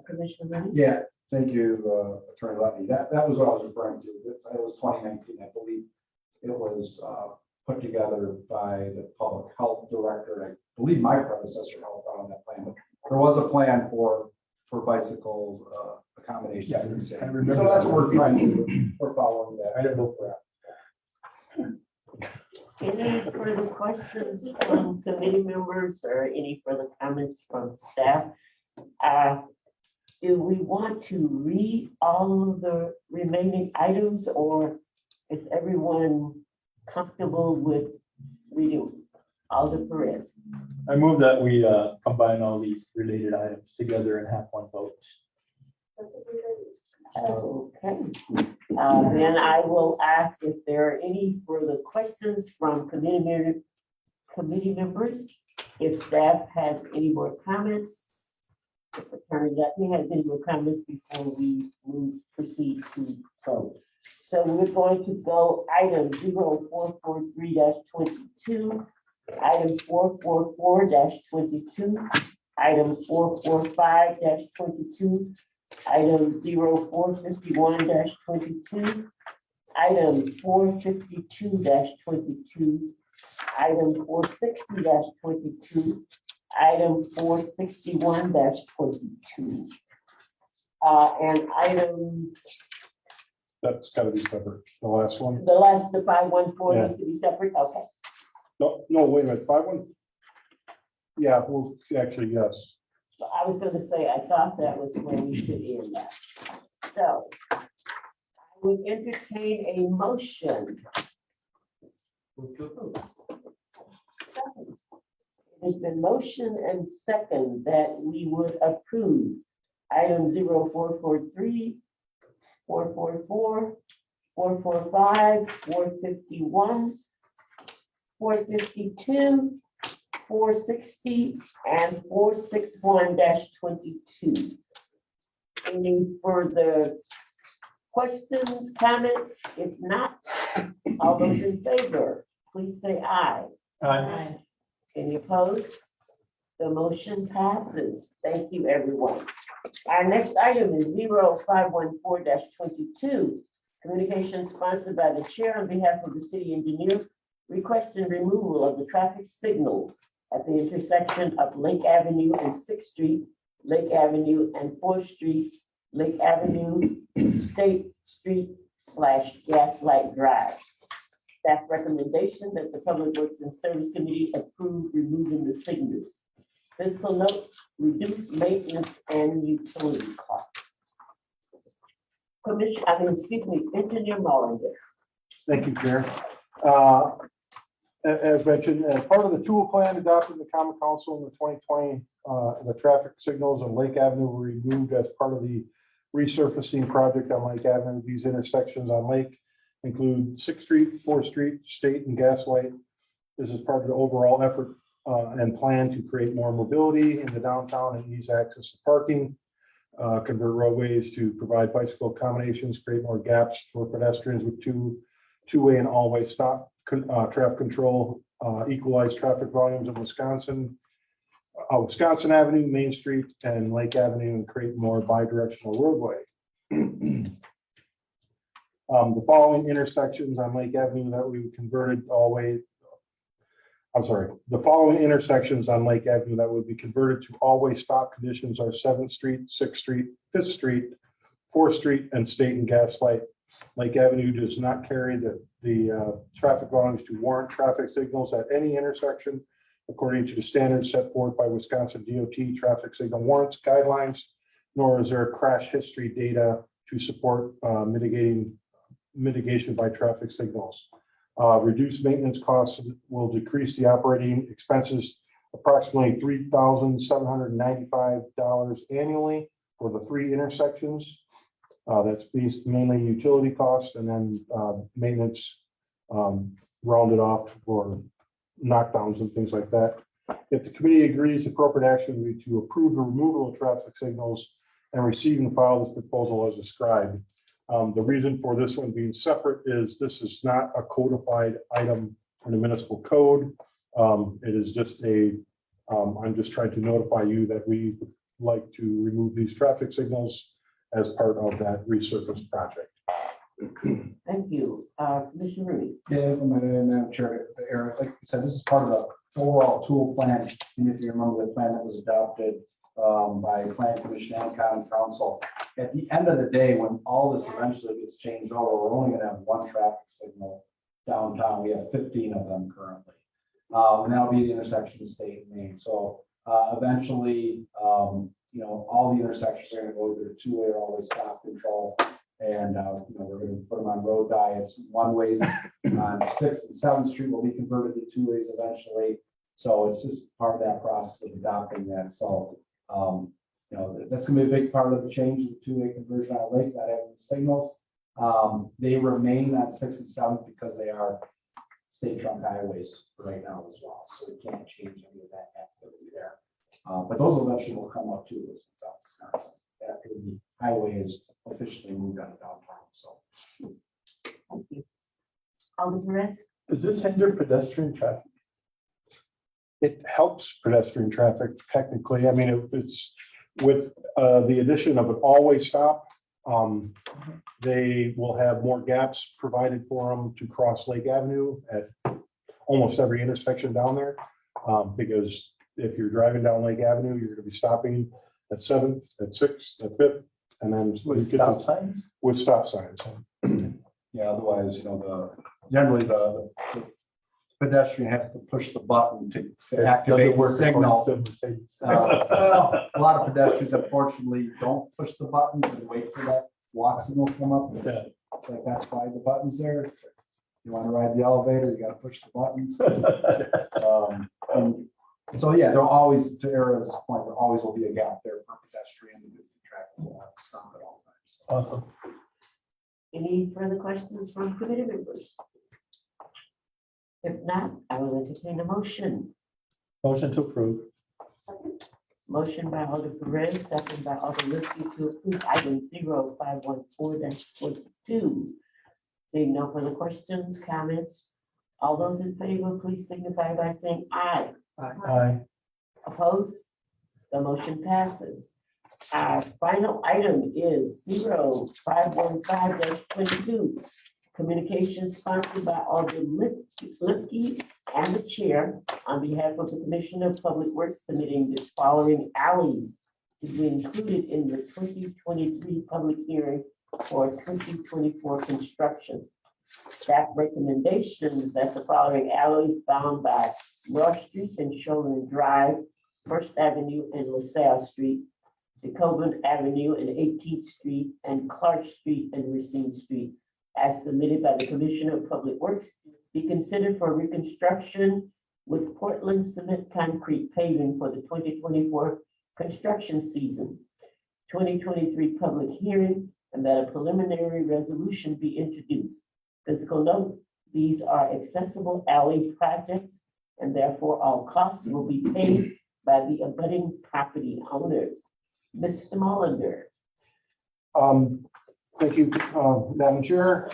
Commissioner Rennie? Yeah, thank you, Attorney Levy. That was what I was referring to. It was 2019, I believe. It was put together by the public health director. I believe my predecessor helped out on that plan. But there was a plan for bicycles, accommodations. Yeah, in the city. I remember So that's that. what we're trying to do. We're following that. I didn't vote for that. Any further questions from committee members or any further comments from staff? Do we want to read all of the remaining items, or is everyone comfortable with reading Alder Perez? I move that we combine all these related items together and have one vote. Okay, then I will ask if there are any further questions from committee members. If staff has any more comments. If Attorney Lepke has any more comments before we proceed to vote. So we're going to go item 0443-22, item 444-22, item 445-22, item 0451-22, item 452-22, item 460-22, item 461-22. And item, That's got to be separate. The last one. the 514 needs to be separate, okay. No, wait a minute. 5-1. Yeah, well, actually, yes. So I was gonna say, I thought that was where we should end that. So I would entertain a motion. There's been motion and second that we would approve item 0443, 444, 445, 451, 452, 460, and 461-22. Any further questions, comments? If not, all those in favor, please say aye. Any opposed? The motion passes. Thank you, everyone. Our next item is 0514-22, communication sponsored by the chair on behalf of the city engineer, requesting removal of the traffic signals at the intersection of Lake Avenue and 6th Street, Lake Avenue and 4th Street, Lake Avenue, State Street / Gaslight Drive. Staff recommendation that the Public Works and Service Committee approve removing the signals. Fiscal note, reduce maintenance and utility costs. Engineer Mullinger. Thank you, Chair. As mentioned, as part of the tool plan adopted in the Common Council in the 2020, the traffic signals on Lake Avenue were removed as part of the resurfacing project on Lake Avenue. These intersections on Lake include 6th Street, 4th Street, State, and Gaslight. This is part of the overall effort and plan to create more mobility in the downtown and ease access to parking, convert roadways to provide bicycle accommodations, create more gaps for pedestrians with two-way and all-way stop traffic control, equalize traffic volumes in Wisconsin Avenue, Main Street, and Lake Avenue, and create more bi-directional roadway. The following intersections on Lake Avenue that we converted all-way, I'm sorry, the following intersections on Lake Avenue that would be converted to all-way stop conditions are 7th Street, 6th Street, 5th Street, 4th Street, and State and Gaslight. Lake Avenue does not carry the traffic volumes to warrant traffic signals at any intersection according to the standards set forth by Wisconsin DOT traffic signal warrants guidelines, nor is there crash history data to support mitigation by traffic signals. Reduced maintenance costs will decrease the operating expenses approximately $3,795 annually for the 3 intersections. That's based mainly utility costs and then maintenance rounded off for knockdowns and things like that. If the committee agrees, appropriate action would be to approve the removal of traffic signals and receive and file this proposal as described. The reason for this one being separate is this is not a codified item in the municipal code. It is just I'm just trying to notify you that we would like to remove these traffic signals as part of that resurface project. Thank you. Commissioner Rooney. Yeah, Madam Chair, Eric, like you said, this is part of the overall tool plan. And if you remember the plan that was adopted by Planning Commission and Common Council, at the end of the day, when all this eventually gets changed over, we're only going to have 1 traffic signal downtown. We have 15 of them currently. And that'll be the intersection of State and Main. So eventually, all the intersections are going to go either 2-way or always stop control. And, we're going to put them on road diets. 1-ways on 6th and 7th Street will be converted to 2-ways eventually. So it's just part of that process of adopting that. So, that's going to be a big part of the change in the 2-way conversion on Lake, not having the signals. They remain on 6th and 7th because they are state trunk highways right now as well. So we can't change any of that activity there. But those eventually will come up too, after the highway is officially moved out of downtown. So Thank you. Alder Perez. Does this hinder pedestrian traffic? It helps pedestrian traffic technically. I mean, it's with the addition of an all-way stop, they will have more gaps provided for them to cross Lake Avenue at almost every intersection down there. Because if you're driving down Lake Avenue, you're going to be stopping at 7th, at 6th, at 5th, and then With stop signs? with stop signs. yeah, otherwise, generally the pedestrian has to push the button to activate the signal. A lot of pedestrians unfortunately don't push the button and wait for that walk signal to come up. It's like that's why the button's there. You want to ride the elevator, you got to push the buttons. And so, yeah, there'll always, to Erica's point, there always will be a gap there for pedestrian because the traffic will have to stop at all times. So. Awesome. Any further questions from committee members? If not, I will entertain a motion. Motion to approve. Motion by Alder Perez, second by Alder Lipsy to approve item 0514-42. Seeing no further questions, comments, all those in favor, please signify by saying aye. Aye. Opposed? The motion passes. Our final item is 0515-22. Communication sponsored by Alder Lipke and the chair on behalf of the Commissioner of Public Works submitting the following alleys to be included in the 2023 public hearing for 2024 construction. Staff recommendations that the following alleys bound by Rush Street and Shoreland Drive, First Avenue and LaSalle Street, DeKalb Avenue and 18th Street, and Clark Street and Racine Street, as submitted by the Commissioner of Public Works, be considered for reconstruction with Portland cement concrete paving for the 2024 construction season, 2023 public hearing, and that a preliminary resolution be introduced. Physical note, these are accessible alley projects, and therefore all costs will be paid by the abutting property owners. Mr. Mullender. Thank you, Madam Chair.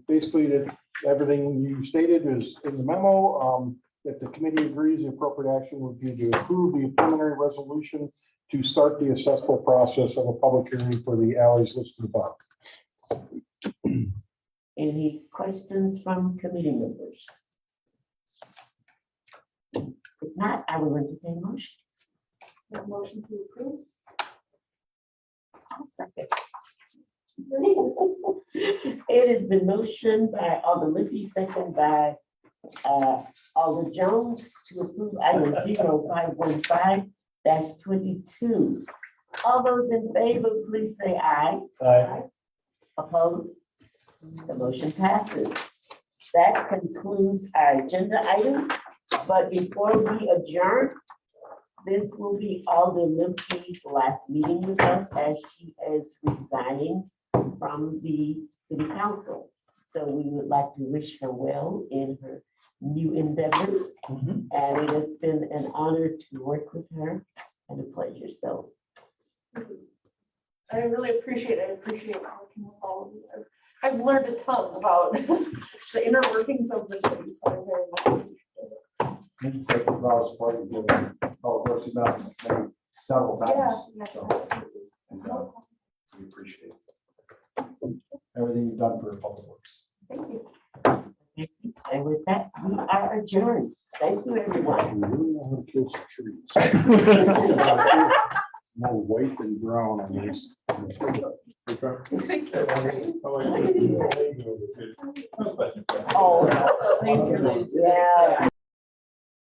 Basically, everything you stated is in the memo. If the committee agrees, the appropriate action would be to approve the preliminary resolution to start the assessable process of a public hearing for the alleys listed above. Any questions from committee members? If not, I will entertain a motion. A motion to approve. I'll second. It has been motioned by Alder Lippy, second by Alder Jones to approve item 0515-22. All those in favor, please say aye. Aye. Opposed? The motion passes. That concludes our agenda items, but before we adjourn, this will be Alder Lippy's last meeting with us as she is resigning from the city council. So we would like to wish her well in her new endeavors. And it has been an honor to work with her and a pleasure. So I really appreciate it. I appreciate working with all of you. I've learned a ton about the inner workings of the city, so I very much appreciate it. Thank you for all the support you've given, all the work you've done several Yeah, times. yes. So, and we appreciate everything you've done for public works. Thank you. and with that, we are adjourned. Thank you, everyone. We really want to kill some trees. More white than brown on these. Oh, please, yeah.